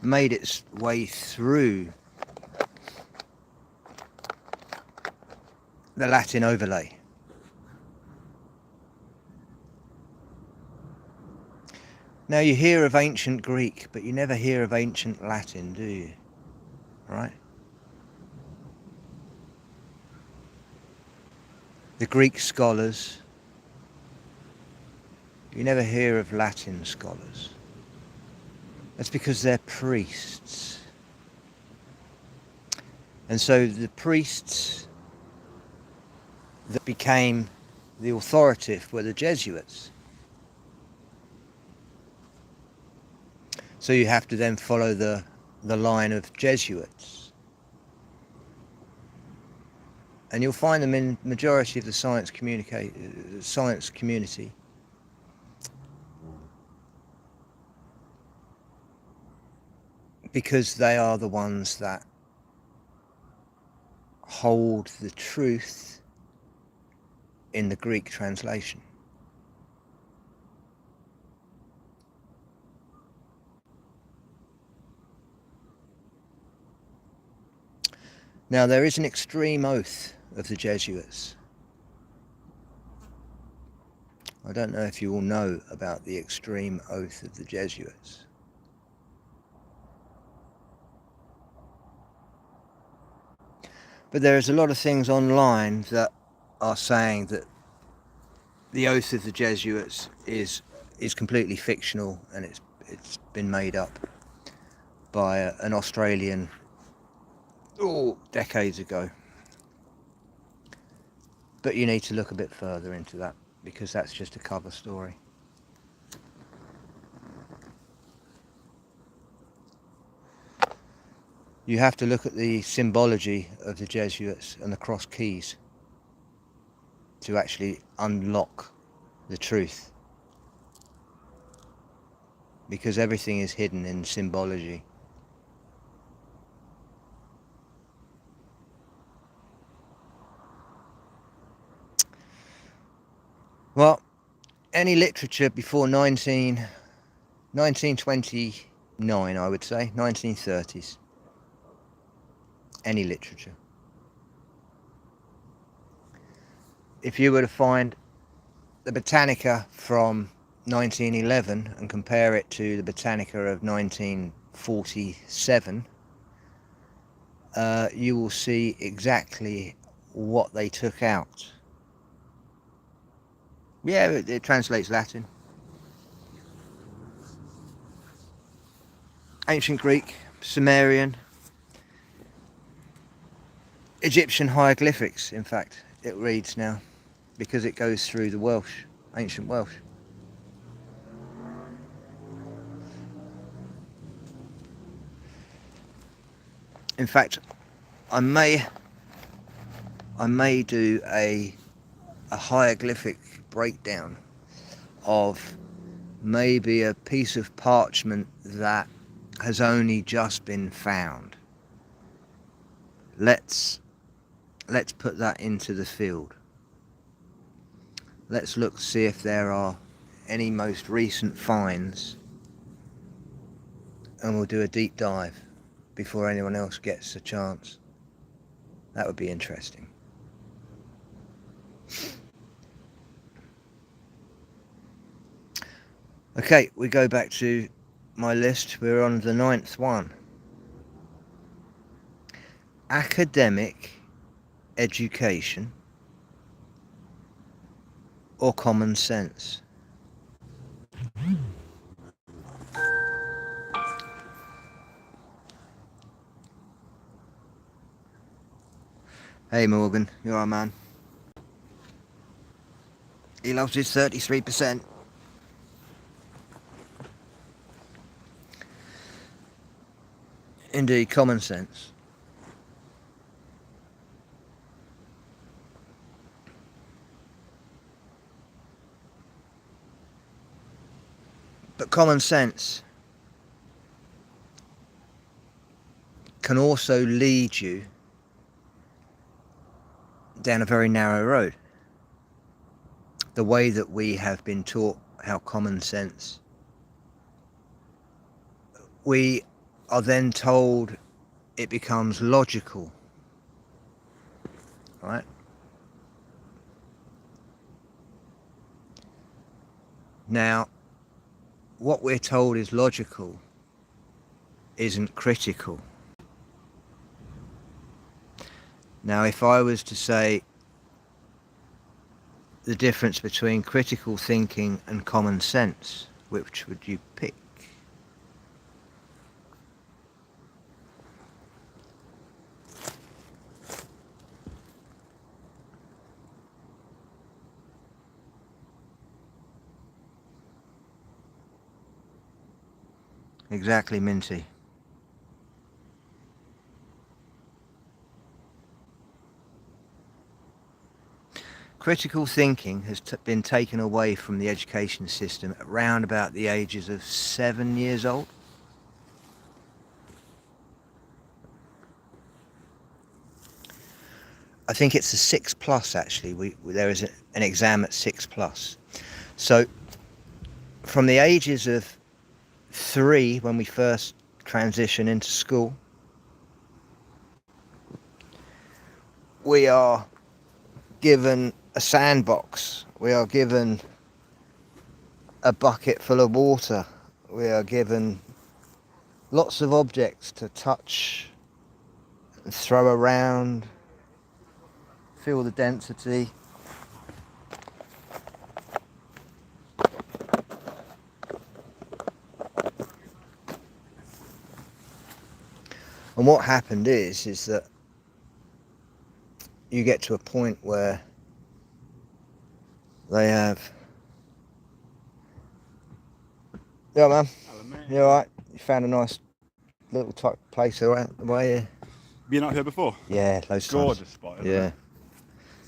made its way through the Latin overlay. Now, you hear of ancient Greek, but you never hear of ancient Latin, do you? Right? The Greek scholars, you never hear of Latin scholars. That's because they're priests. And so the priests that became the authoritative were the Jesuits. So you have to then follow the line of Jesuits. and you'll find them in majority of the science community, because they are the ones that hold the truth in the Greek translation. Now, there is an extreme oath of the Jesuits. I don't know if you all know about the extreme oath of the Jesuits. But there's a lot of things online that are saying that the oath of the Jesuits is completely fictional, and it's been made up by an Australian decades ago. But you need to look a bit further into that, because that's just a cover story. You have to look at the symbology of the Jesuits and the cross keys to actually unlock the truth, because everything is hidden in symbology. Well, any literature before 1929, I would say, 1930s, any literature. If you were to find the Britannica from 1911 and compare it to the Britannica of 1947, you will see exactly what they took out. Yeah, it translates Latin. Ancient Greek, Sumerian, Egyptian hieroglyphics, in fact, it reads now, because it goes through the Welsh, ancient Welsh. In fact, I may do a hieroglyphic breakdown of maybe a piece of parchment that has only just been found. Let's put that into the field. Let's look to see if there are any most recent finds, and we'll do a deep dive before anyone else gets a chance. That would be interesting. Okay, we go back to my list. We're on the 9th one. Academic education or common sense? Hey Morgan, you alright, man? He loves his 33%. Indeed, common sense. But common sense can also lead you down a very narrow road. The way that we have been taught how common sense, we are then told it becomes logical, right? Now, what we're told is logical isn't critical. Now, if I was to say the difference between critical thinking and common sense, which would you pick? Exactly, Minty. critical thinking has been taken away from the education system at around about the ages of 7 years old. I think it's a 6+ actually. There is an exam at 6+. So from the ages of 3, when we first transition into school, we are given a sandbox, we are given a bucket full of water, we are given lots of objects to touch and throw around, feel the density. And what happened is that you get to a point where they have... Yeah, man. Hello, mate. You alright? You found a nice little tuck place around the way here? Been out here before? Yeah, loads of times. Gorgeous spot, isn't Yeah. it?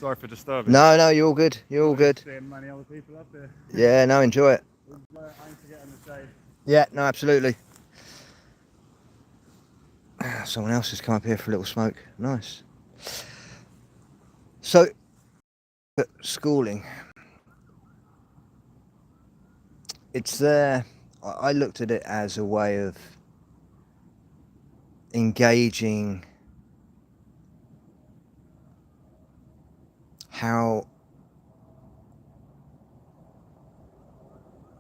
Sorry for disturbing. No, you're all good. You're all good. Seeing many other people up here. Yeah, no, enjoy it. Aim to get in the shade. Yeah, no, absolutely. Someone else has come up here for a little smoke. Nice. So, schooling. It's there. I looked at it as a way of engaging how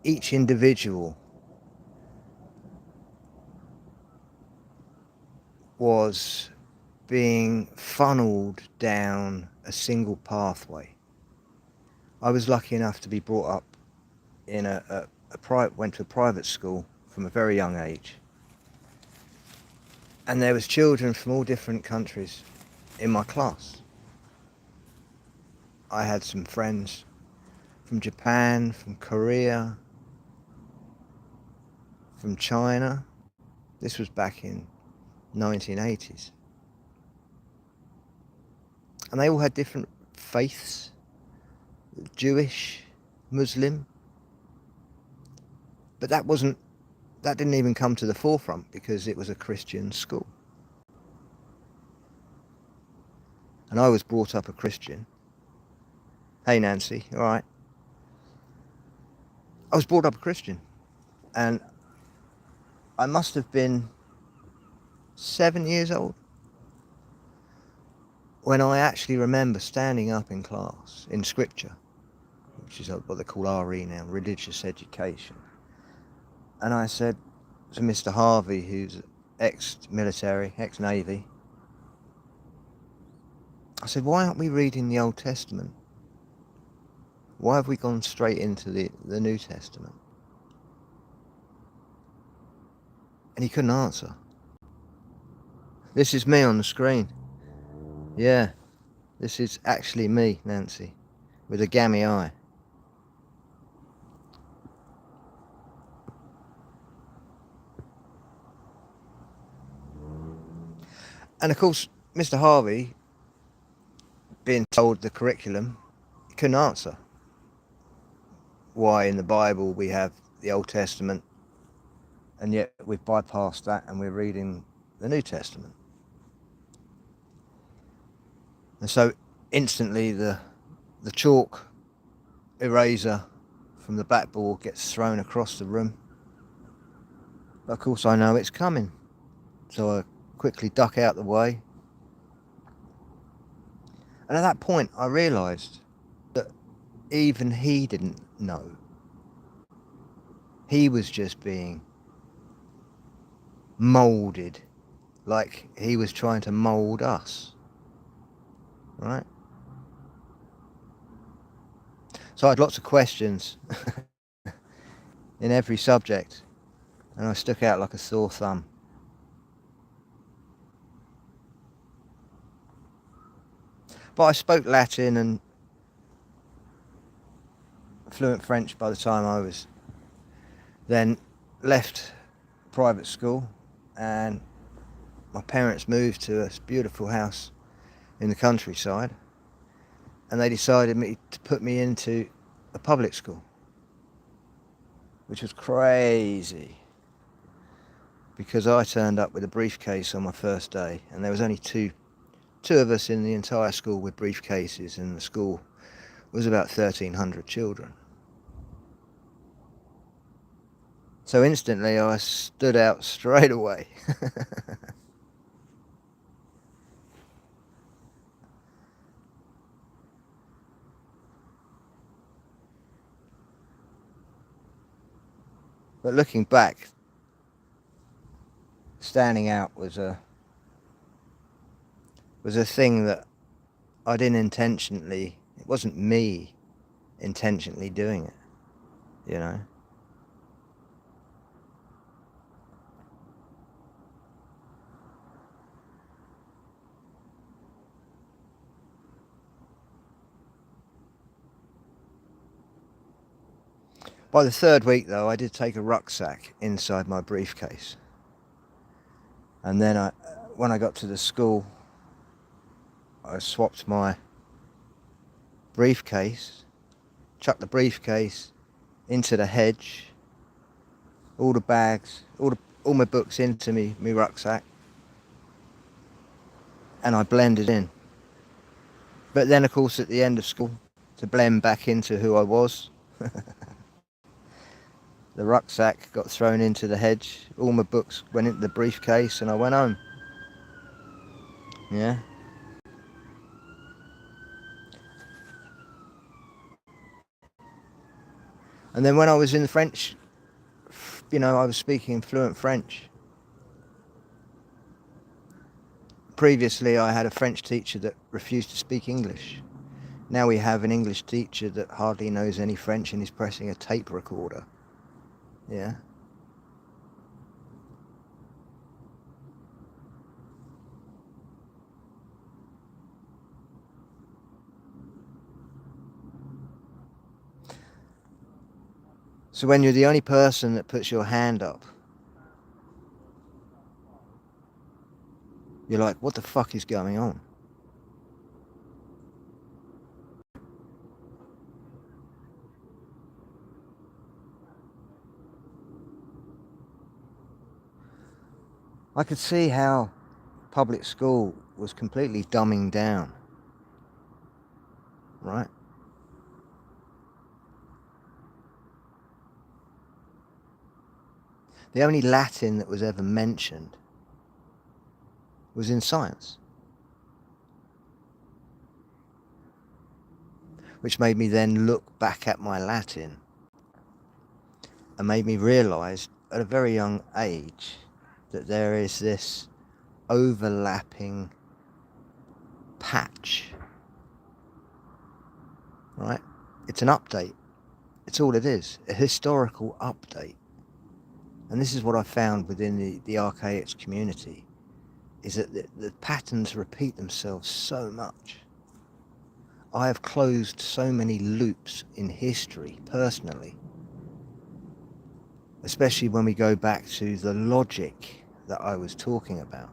each individual was being funneled down a single pathway. I was lucky enough to be brought up in went to a private school from a very young age. And there was children from all different countries in my class. I had some friends from Japan, from Korea, from China. This was back in 1980s. And they all had different faiths, Jewish, Muslim. But that didn't even come to the forefront because it was a Christian school. And I was brought up a Christian. Hey Nancy, all right. I was brought up a Christian, and I must have been 7 years old when I actually remember standing up in class in scripture, which is what they call RE now, religious education. And I said to Mr. Harvey, who's ex-military, ex-Navy, I said, why aren't we reading the Old Testament? Why have we gone straight into the New Testament? And he couldn't answer. This is me on the screen. Yeah, this is actually me, Nancy, with a gammy eye. And of course, Mr. Harvey, being told the curriculum, he couldn't answer why in the Bible we have the Old Testament and yet we've bypassed that and we're reading the New Testament. And so instantly the chalk eraser from the backboard gets thrown across the room. But of course I know it's coming, so I quickly duck out the way. And at that point I realised that even he didn't know. He was just being moulded, like he was trying to mould us, right? So I had lots of questions in every subject, and I stuck out like a sore thumb. But I spoke Latin and fluent French by the time I was then left private school, and my parents moved to a beautiful house in the countryside, and they decided to put me into a public school, which was crazy, because I turned up with a briefcase on my first day, and there was only two of us in the entire school with briefcases, and the school was about 1,300 children. So instantly I stood out straight away. But looking back, standing out was a thing that I didn't intentionally, it wasn't me intentionally doing it, you know. By the third week though, I did take a rucksack inside my briefcase. And then when I got to the school, I swapped my briefcase, chucked the briefcase into the hedge, all the bags, all my books into me rucksack, and I blended in. But then of course at the end of school, to blend back into who I was, the rucksack got thrown into the hedge, all my books went into the briefcase, and I went home. Yeah. And then when I was in French, you know, I was speaking fluent French. Previously I had a French teacher that refused to speak English. Now we have an English teacher that hardly knows any French and is pressing a tape recorder. Yeah. So when you're the only person that puts your hand up, you're like, what the fuck is going on? I could see how public school was completely dumbing down, right? The only Latin that was ever mentioned was in science, which made me then look back at my Latin and made me realise at a very young age that there is this overlapping patch, right? It's an update. It's all it is, a historical update. And this is what I found within the archaics community, is that the patterns repeat themselves so much. I have closed so many loops in history, personally, especially when we go back to the logic that I was talking about.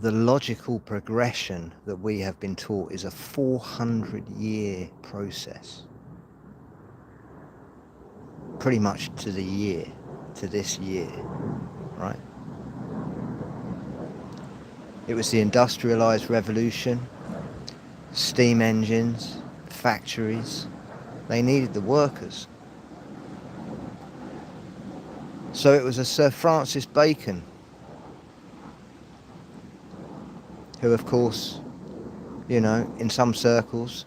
The logical progression that we have been taught is a 400-year process. Pretty much to the year, to this year, right? It was the industrialized revolution, steam engines, factories. They needed the workers. So it was a Sir Francis Bacon who, of course, you know, in some circles,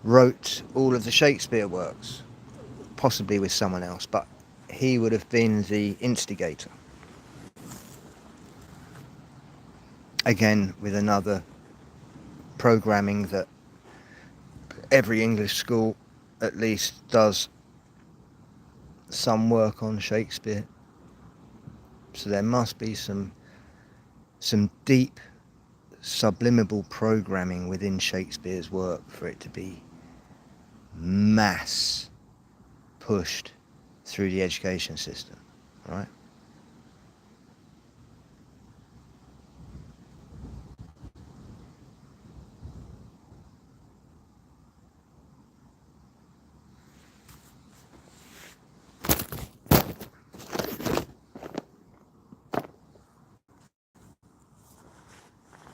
wrote all of the Shakespeare works, possibly with someone else, but he would have been the instigator. Again, with another programming that every English school at least does some work on Shakespeare. So there must be some deep subliminal programming within Shakespeare's work for it to be mass pushed through the education system, right?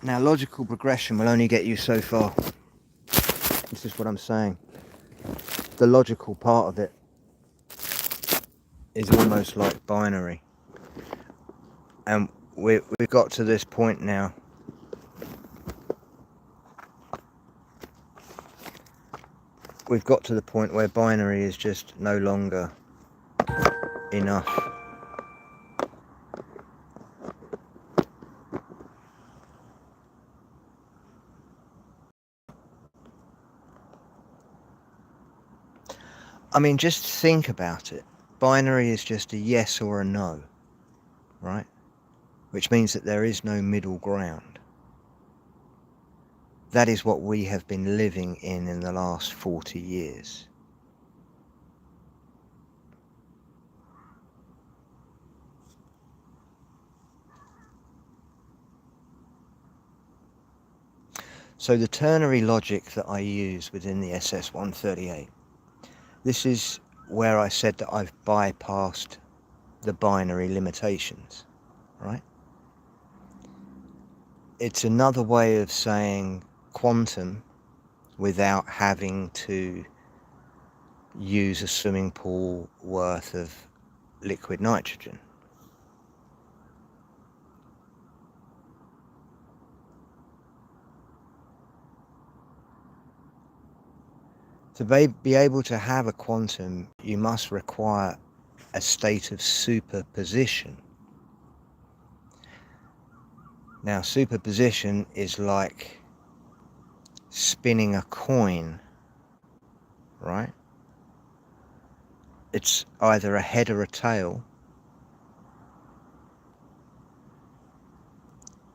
Now, logical progression will only get you so far. This is what I'm saying. The logical part of it is almost like binary. And we've got to this point now. We've got to the point where binary is just no longer enough. I mean, just think about it. Binary is just a yes or a no, right? Which means that there is no middle ground. That is what we have been living in the last 40 years. So the ternary logic that I use within the SS138, this is where I said that I've bypassed the binary limitations, right? It's another way of saying quantum without having to use a swimming pool worth of liquid nitrogen. To be able to have a quantum, you must require a state of superposition. Now, superposition is like spinning a coin, right? It's either a head or a tail,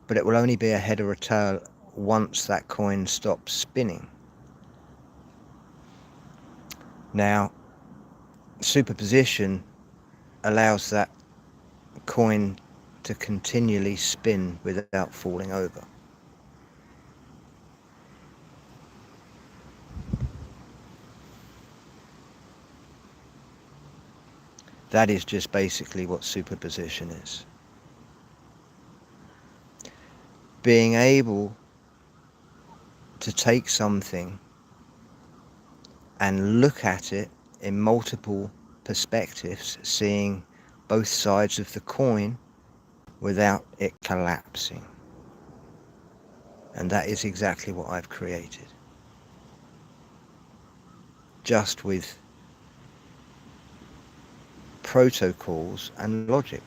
but it will only be a head or a tail once that coin stops spinning. Now, superposition allows that coin to continually spin without falling over. That is just basically what superposition is. Being able to take something and look at it in multiple perspectives, seeing both sides of the coin without it collapsing. And that is exactly what I've created. Just with protocols and logic.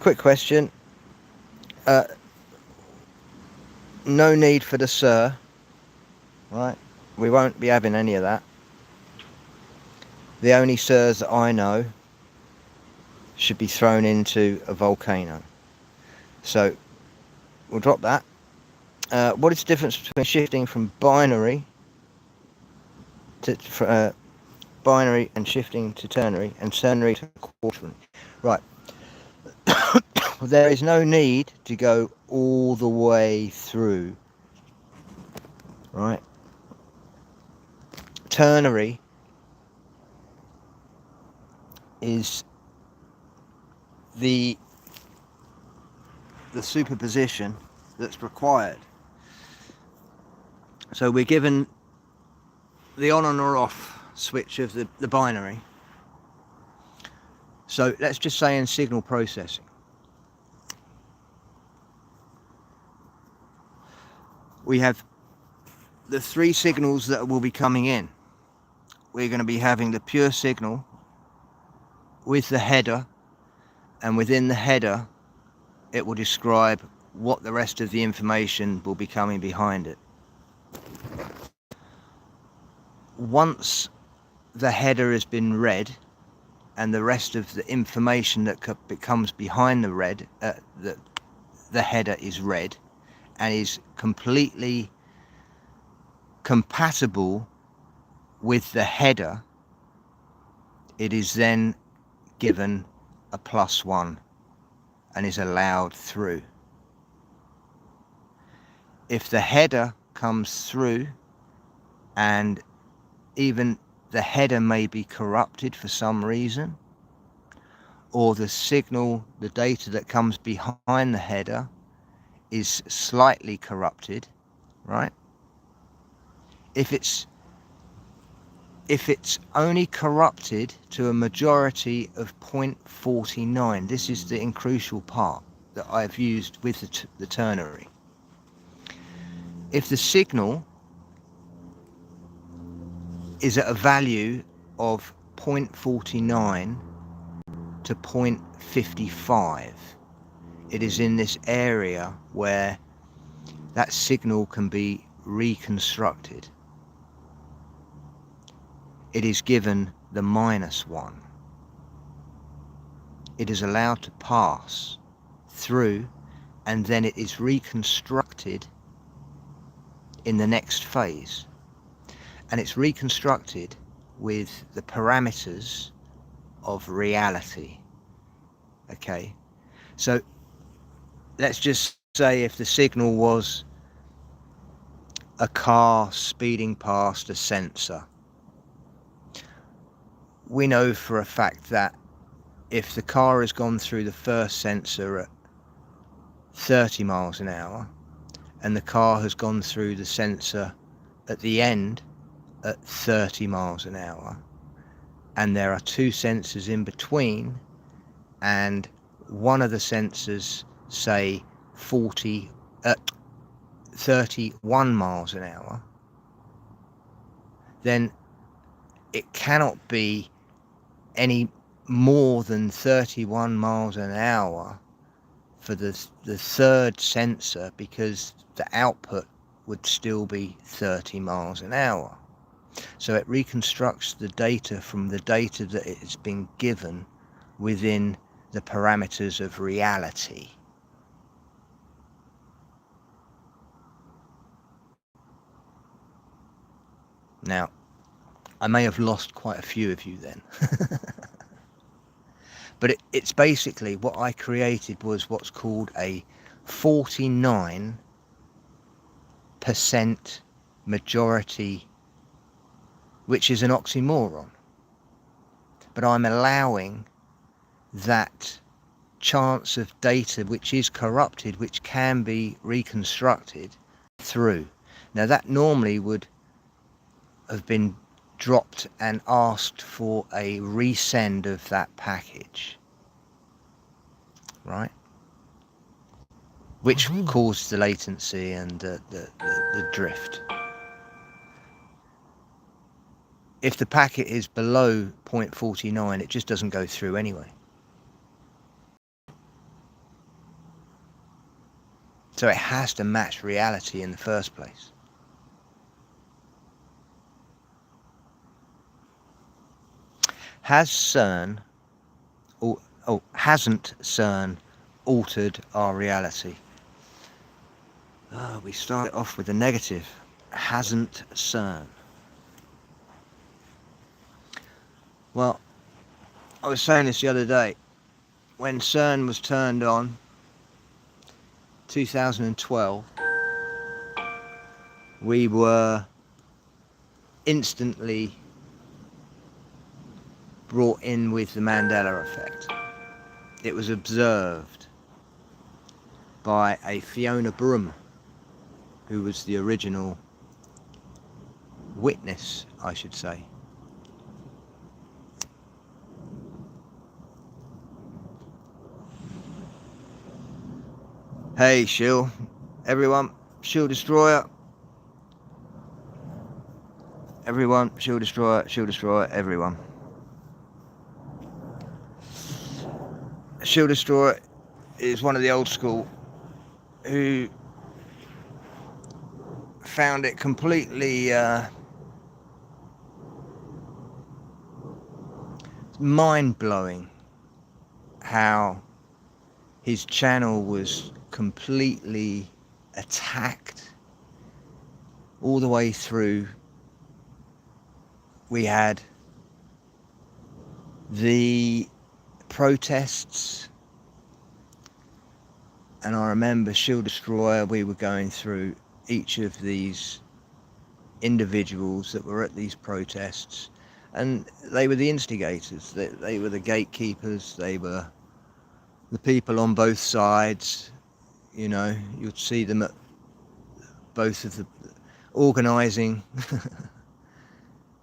Quick question. No need for the sir, right? We won't be having any of that. The only sirs that I know should be thrown into a volcano. So we'll drop that. What is the difference between shifting from binary to binary and shifting to ternary and ternary to quaternary? Right. There is no need to go all the way through, right? Ternary is the superposition that's required. So we're given the on and or off switch of the binary. So let's just say in signal processing, we have the three signals that will be coming in. We're going to be having the pure signal with the header, and within the header it will describe what the rest of the information will be coming behind it. Once the header has been read and the rest of the information that becomes behind the header is read and is completely compatible with the header, it is then given a +1 and is allowed through. If the header comes through and even the header may be corrupted for some reason, or the signal, the data that comes behind the header is slightly corrupted, right? If it's only corrupted to a majority of 0.49, this is the crucial part that I've used with the ternary. If the signal is at a value of 0.49 to 0.55, it is in this area where that signal can be reconstructed. It is given the -1. It is allowed to pass through, and then it is reconstructed in the next phase. And it's reconstructed with the parameters of reality. Okay, so let's just say if the signal was a car speeding past a sensor, we know for a fact that if the car has gone through the first sensor at 30 miles an hour and the car has gone through the sensor at the end at 30 miles an hour, and there are two sensors in between, and one of the sensors, say 31 miles an hour, then it cannot be any more than 31 miles an hour for the third sensor, because the output would still be 30 miles an hour. So it reconstructs the data from the data that it has been given within the parameters of reality. Now, I may have lost quite a few of you then. But it's basically what I created was what's called a 49% majority, which is an oxymoron. But I'm allowing that chance of data which is corrupted, which can be reconstructed through. Now that normally would have been dropped and asked for a resend of that package, right? Which caused the latency and the drift. If the packet is below 0.49, it just doesn't go through anyway. So it has to match reality in the first place. Hasn't CERN altered our reality? We start off with the negative. Hasn't CERN? Well, I was saying this the other day. When CERN was turned on, 2012, we were instantly brought in with the Mandela effect. It was observed by a Fiona Broom, who was the original witness, I should say. Hey, Shield, everyone, Shield Destroyer. Everyone, Shield Destroyer, everyone. Shield Destroyer is one of the old school who found it completely mind-blowing how his channel was completely attacked all the way through. We had the protests, and I remember Shield Destroyer, we were going through each of these individuals that were at these protests, And they were the instigators, they were the gatekeepers, they were the people on both sides. You know, you'd see them at both of the organising,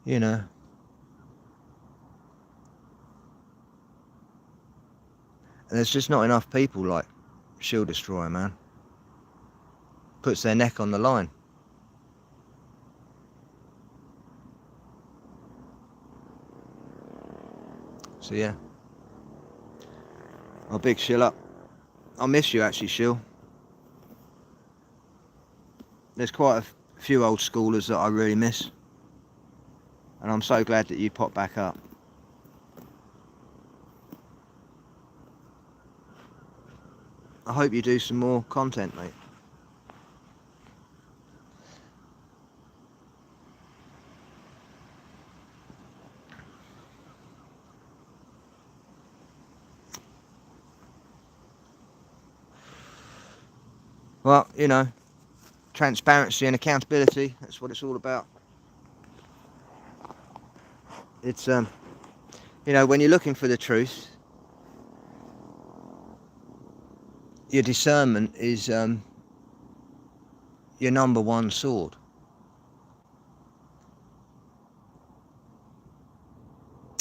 you know. And there's just not enough people like Shield Destroyer, man. Puts their neck on the line. So yeah. Oh, big Shill up. I miss you actually, Shill. There's quite a few old schoolers that I really miss. And I'm so glad that you popped back up. I hope you do some more content, mate. Well, you know, transparency and accountability, that's what it's all about. It's, you know, when you're looking for the truth, your discernment is your number one sword.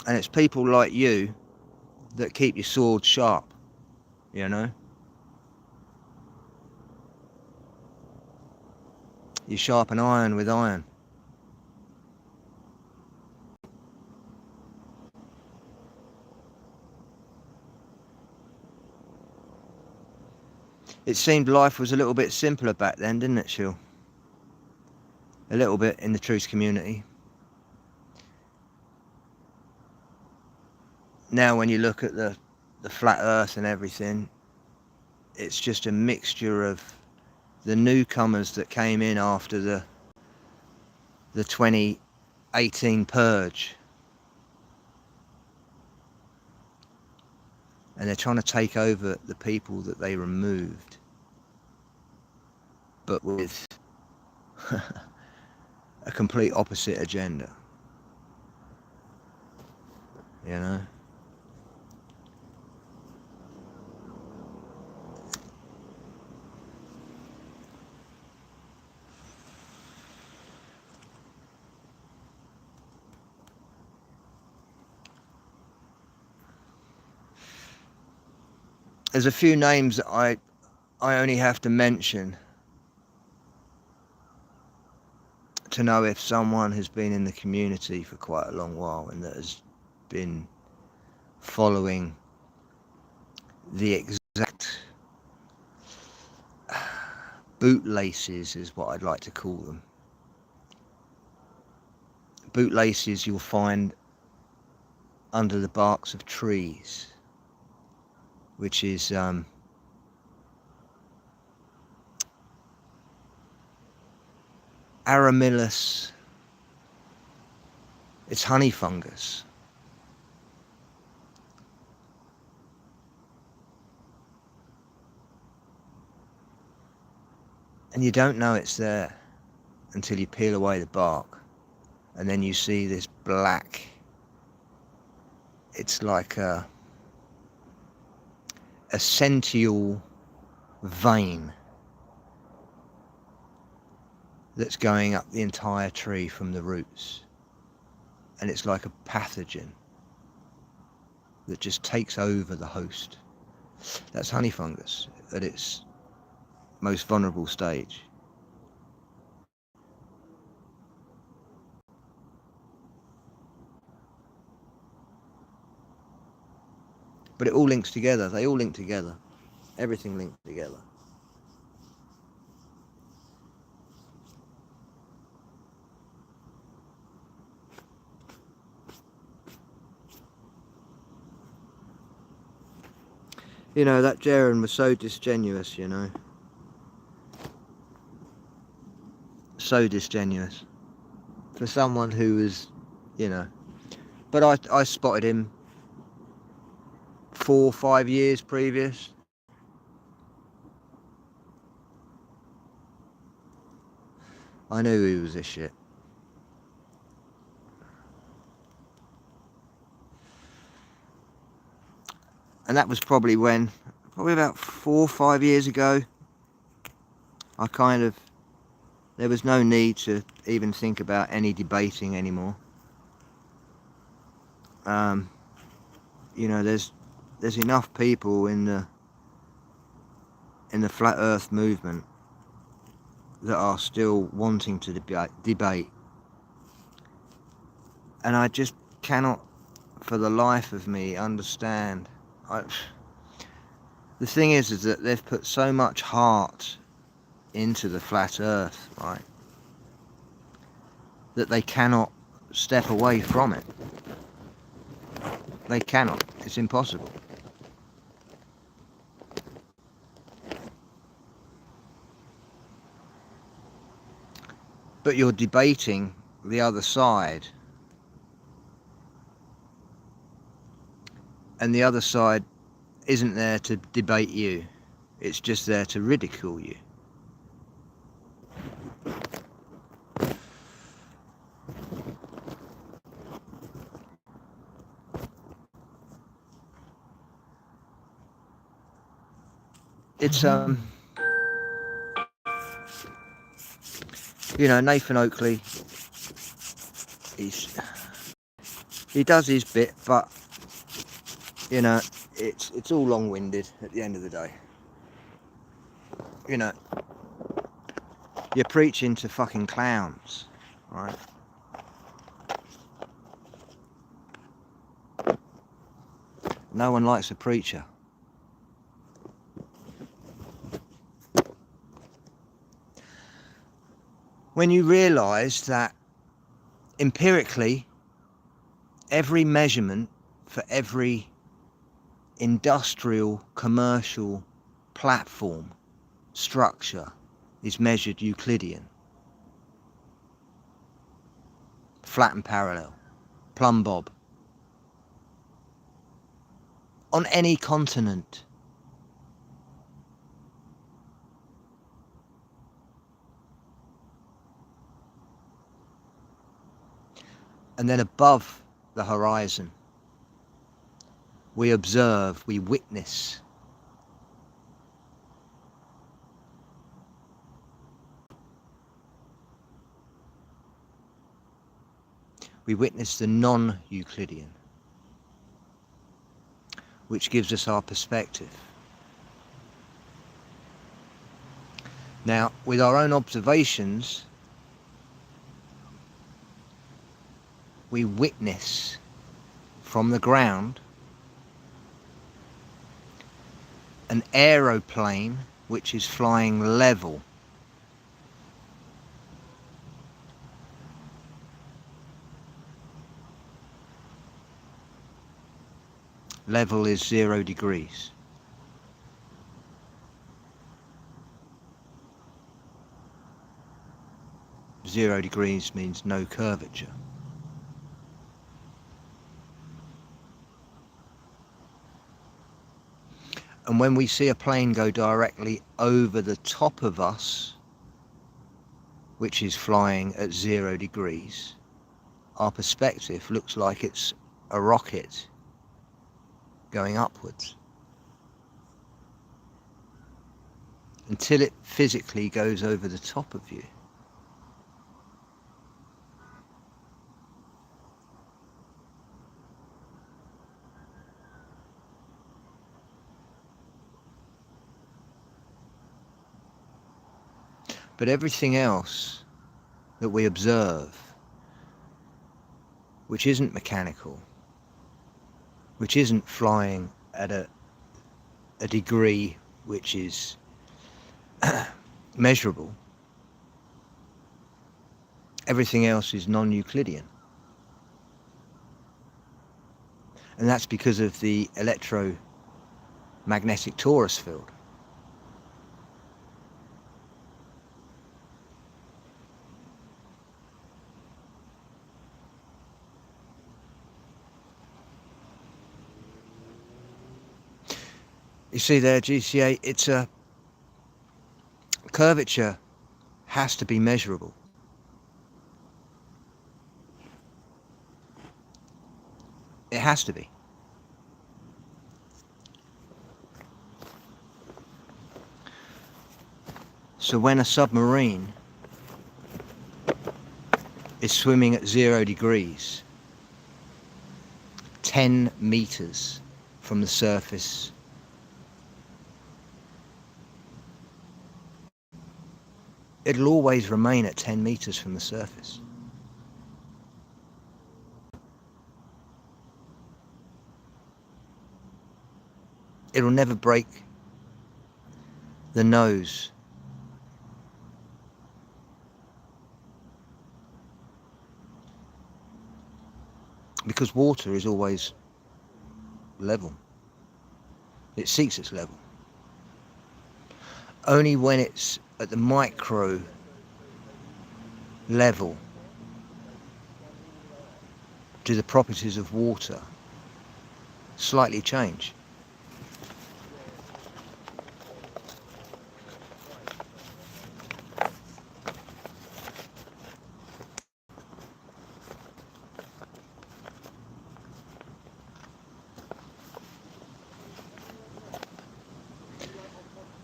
And it's people like you that keep your sword sharp, you know. You sharpen iron with iron. It seemed life was a little bit simpler back then, didn't it, Shill? A little bit in the truth community. Now when you look at the flat earth and everything, it's just a mixture of the newcomers that came in after the 2018 purge. And they're trying to take over the people that they removed, but with a complete opposite agenda, you know. There's a few names that I only have to mention to know if someone has been in the community for quite a long while and that has been following the exact bootlaces, is what I'd like to call them. Bootlaces you'll find under the barks of trees, which is Aramillus. It's honey fungus. And you don't know it's there until you peel away the bark, and then you see this black, it's like a sential vein that's going up the entire tree from the roots, and it's like a pathogen that just takes over the host. That's honey fungus at its most vulnerable stage. But it all links together. They all link together. Everything linked together. You know, that Jaren was so disingenuous, you know. So disingenuous. For someone who was, you know. But I spotted him 4 or 5 years previous. I knew he was a shit. And that was probably about 4 or 5 years ago, there was no need to even think about any debating anymore. There's enough people in the flat earth movement that are still wanting to debate. And I just cannot for the life of me understand. The thing is that they've put so much heart into the flat earth, right, that they cannot step away from it. They cannot. It's impossible. But you're debating the other side, and the other side isn't there to debate you. It's just there to ridicule you. It's Nathan Oakley, he does his bit, but it's all long-winded at the end of the day. You're preaching to fucking clowns, right? No one likes a preacher. When you realise that empirically, every measurement for every industrial, commercial platform structure is measured Euclidean. Flat and parallel. Plumb bob. On any continent. And then above the horizon, we observe, we witness. We witness the non-Euclidean, which gives us our perspective. Now, with our own observations, we witness from the ground an aeroplane which is flying level. Level is 0 degrees. Zero degrees means no curvature. And when we see a plane go directly over the top of us, which is flying at 0 degrees, our perspective looks like it's a rocket going upwards. Until it physically goes over the top of you. But everything else that we observe, which isn't mechanical, which isn't flying at a degree which is measurable, everything else is non-Euclidean. And that's because of the electromagnetic torus field. You see there, GCA, it's a curvature has to be measurable. It has to be. So when a submarine is swimming at 0 degrees, 10 meters from the surface, it'll always remain at 10 meters from the surface. It'll never break the nose. Because water is always level. It seeks its level. Only when it's at the micro level do the properties of water slightly change.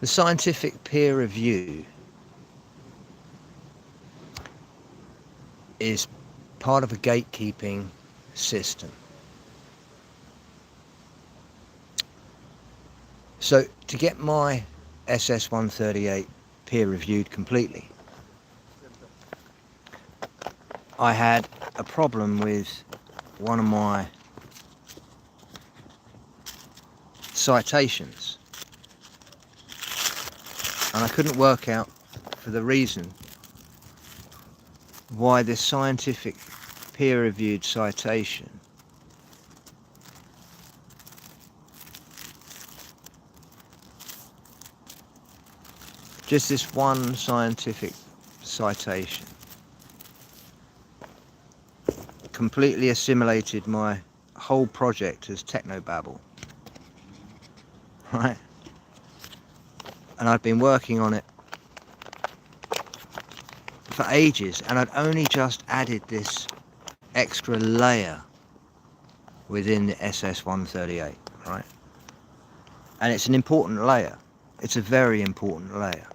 The scientific peer review is part of a gatekeeping system. So to get my SS138 peer reviewed completely, I had a problem with one of my citations. And I couldn't work out for the reason why this scientific peer-reviewed citation just this one scientific citation completely assimilated my whole project as technobabble, right? And I'd been working on it for ages, and I'd only just added this extra layer within the SS138, right? And it's an important layer. It's a very important layer.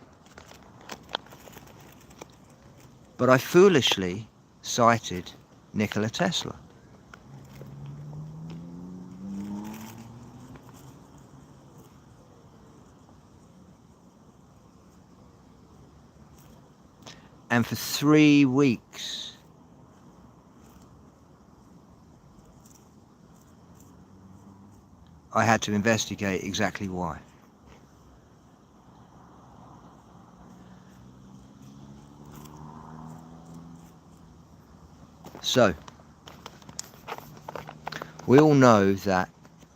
But I foolishly cited Nikola Tesla. And for 3 weeks, I had to investigate exactly why. So, we all know that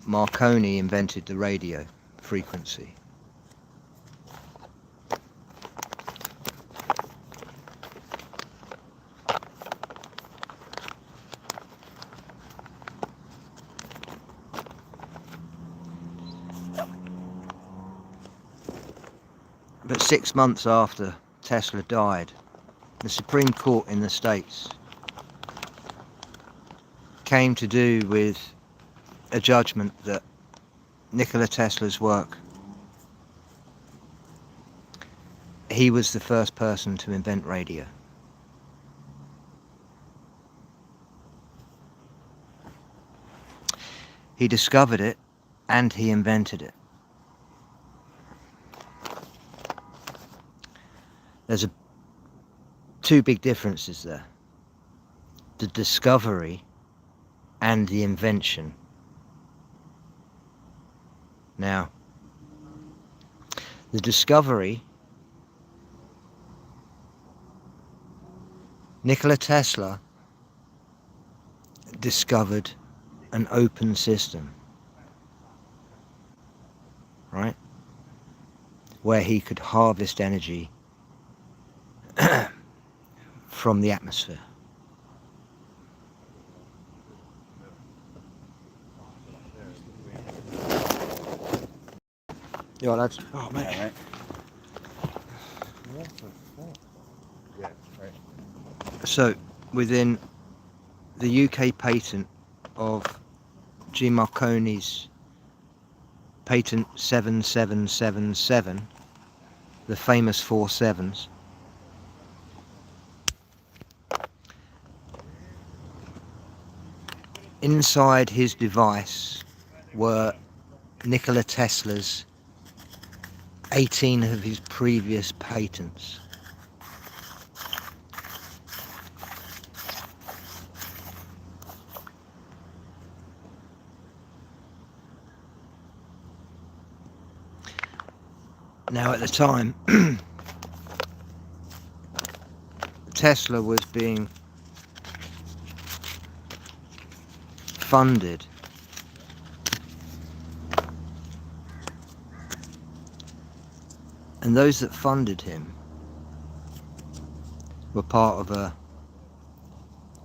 Marconi invented the radio frequency. But 6 months after Tesla died, the Supreme Court in the States came to do with a judgment that Nikola Tesla's work, he was the first person to invent radio. He discovered it and he invented it. There's two big differences there. The discovery and the invention. Now, the discovery, Nikola Tesla discovered an open system, right? Where he could harvest energy from the atmosphere. You all right, lads? Oh, mate. Yeah, mate. What the fuck? Yeah, right. So, within the UK patent of G. Marconi's patent 7777, the famous 4.7s. Inside his device were Nikola Tesla's 18 of his previous patents. Now at the time, Tesla was being funded and those that funded him were part of a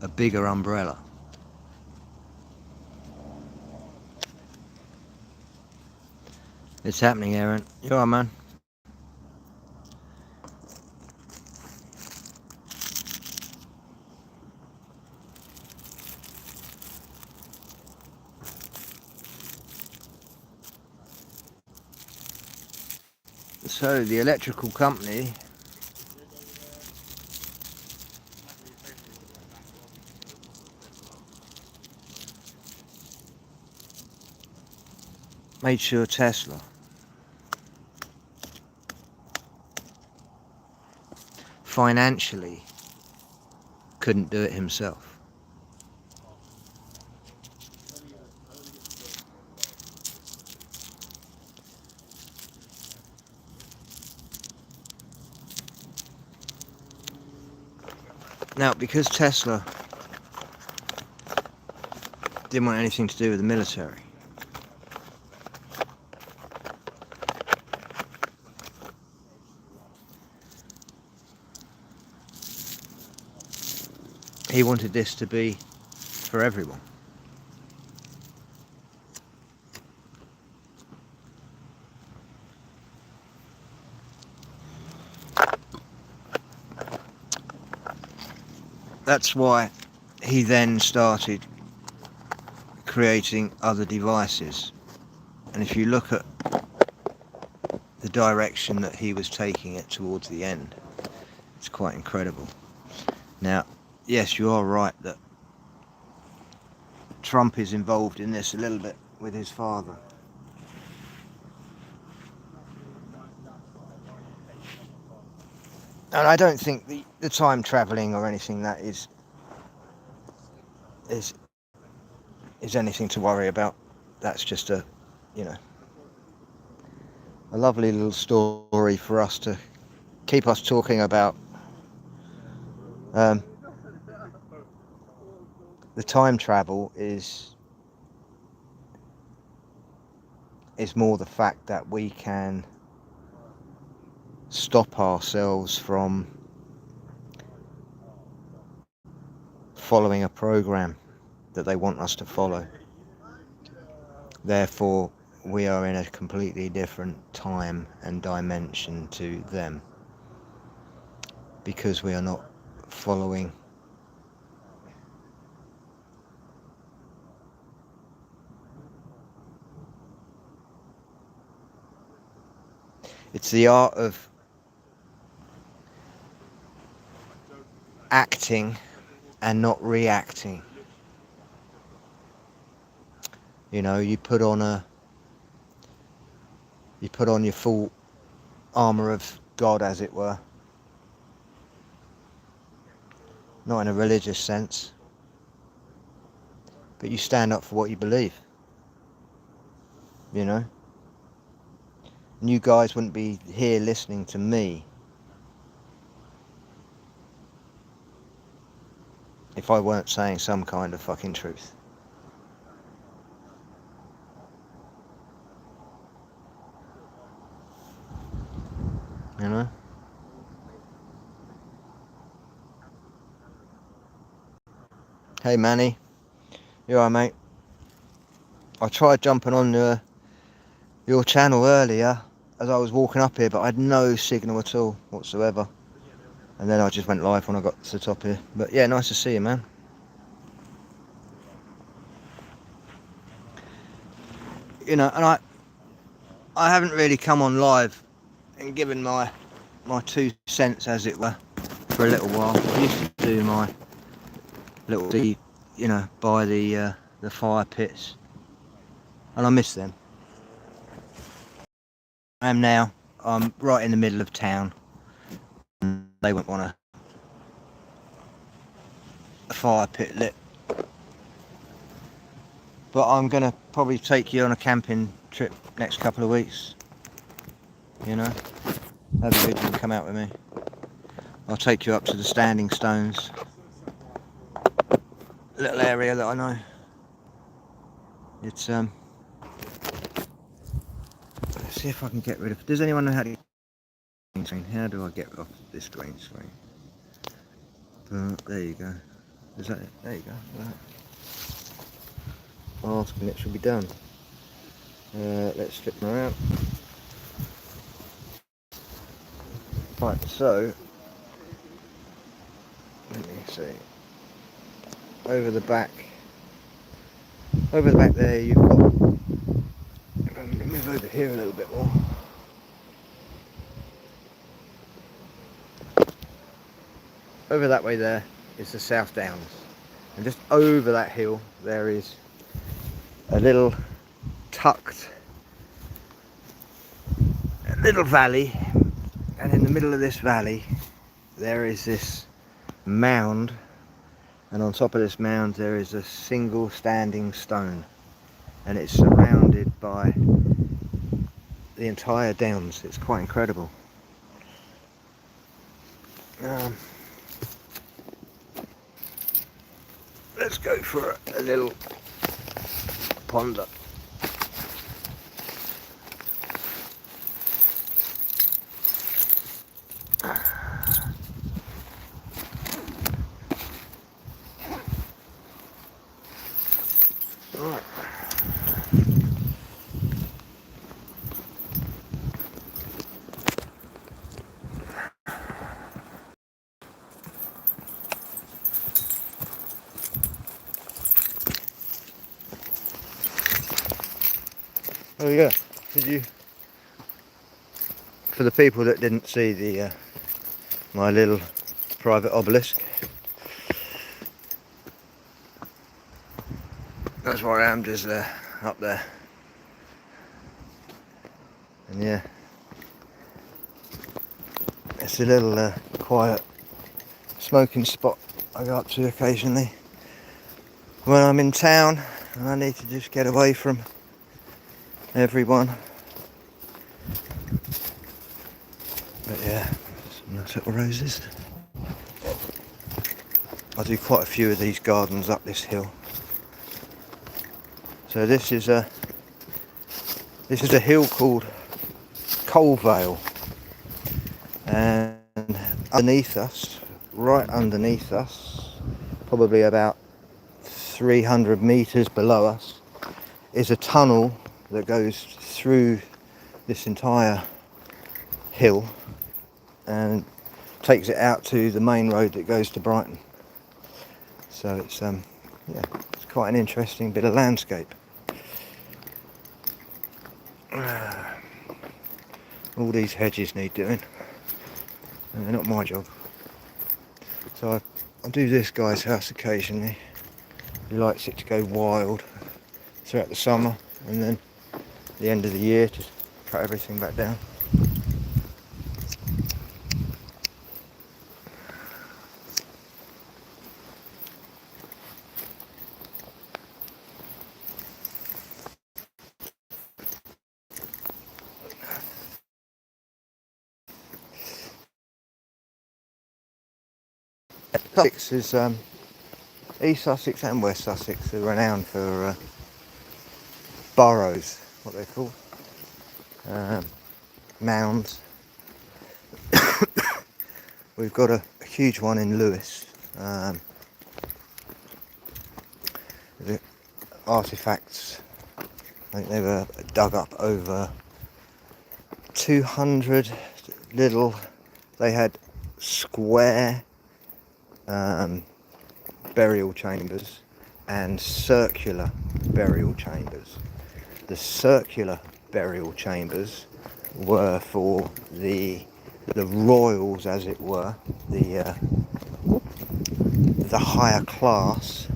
bigger umbrella. It's happening, Aaron. You alright, man? So the electrical company made sure Tesla financially couldn't do it himself. Now, because Tesla didn't want anything to do with the military, he wanted this to be for everyone. That's why he then started creating other devices. And if you look at the direction that he was taking it towards the end, it's quite incredible. Now, yes, you are right that Trump is involved in this a little bit with his father. And I don't think the time travelling or anything that is anything to worry about. That's just a lovely little story for us to keep us talking about the time travel is more the fact that we can stop ourselves from following a program that they want us to follow. Therefore, we are in a completely different time and dimension to them because we are not following it's the art of acting and not reacting. You put on your full armour of God, as it were. Not in a religious sense, but you stand up for what you believe. And you guys wouldn't be here listening to me if I weren't saying some kind of fucking truth. Hey Manny, you alright, mate? I tried jumping on your channel earlier as I was walking up here, but I had no signal at all whatsoever. And then I just went live when I got to the top here. But yeah, nice to see you, man. And I haven't really come on live and given my my 2 cents, as it were, for a little while. I used to do my little, you know, by the fire pits, and I miss them. I am now. I'm right in the middle of town, and they won't want a fire pit lit. But I'm gonna probably take you on a camping trip next couple of weeks. You know, have a good one, come out with me. I'll take you up to the Standing Stones, little area that I know. It's let's see if I can get rid of. Does anyone know how to green screen? How do I get off this green screen? There you go. Is that it? There you go. Right. Asking it should be done. Let's flip them around. Right, so let me see. Over the back there, you've got. Let me move over here a little bit more. Over that way there is the South Downs, and just over that hill there is a little tucked little valley, and in the middle of this valley there is this mound, and on top of this mound there is a single standing stone, and it's surrounded by the entire downs. It's quite incredible. Let's go for a little ponder. Right. Oh yeah, did you? For the people that didn't see the my little private obelisk, that's where I am, just up there. And yeah, it's a little quiet smoking spot I go up to occasionally when I'm in town and I need to just get away from everyone. But yeah, some nice little roses. I do quite a few of these gardens up this hill. So this is a hill called Coalvale, and underneath us, right underneath us, probably about 300 meters below us, is a tunnel that goes through this entire hill and takes it out to the main road that goes to Brighton. So it's yeah, it's quite an interesting bit of landscape. All these hedges need doing, and they're not my job. So I do this guy's house occasionally. He likes it to go wild throughout the summer, and then at the end of the year just cut everything back down. Sussex is East Sussex and West Sussex are renowned for burrows, what they're called, mounds. We've got a huge one in Lewis. The artifacts, I think they were dug up over 200 little, they had square burial chambers and circular burial chambers. The circular burial chambers were for the the royals, as it were, the higher class,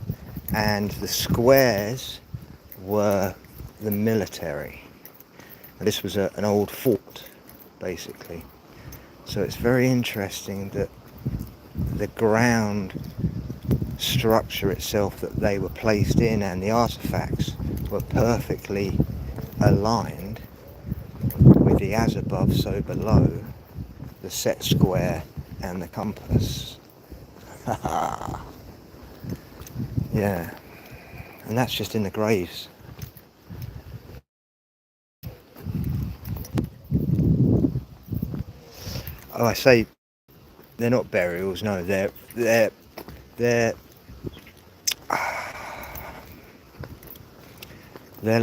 and the squares were the military. And this was an old fort, basically. So it's very interesting that the ground structure itself that they were placed in and the artifacts were perfectly aligned with the as above, so below, the set square and the compass. Yeah, and that's just in the graves. Oh, I say they're not burials. No, they're they're like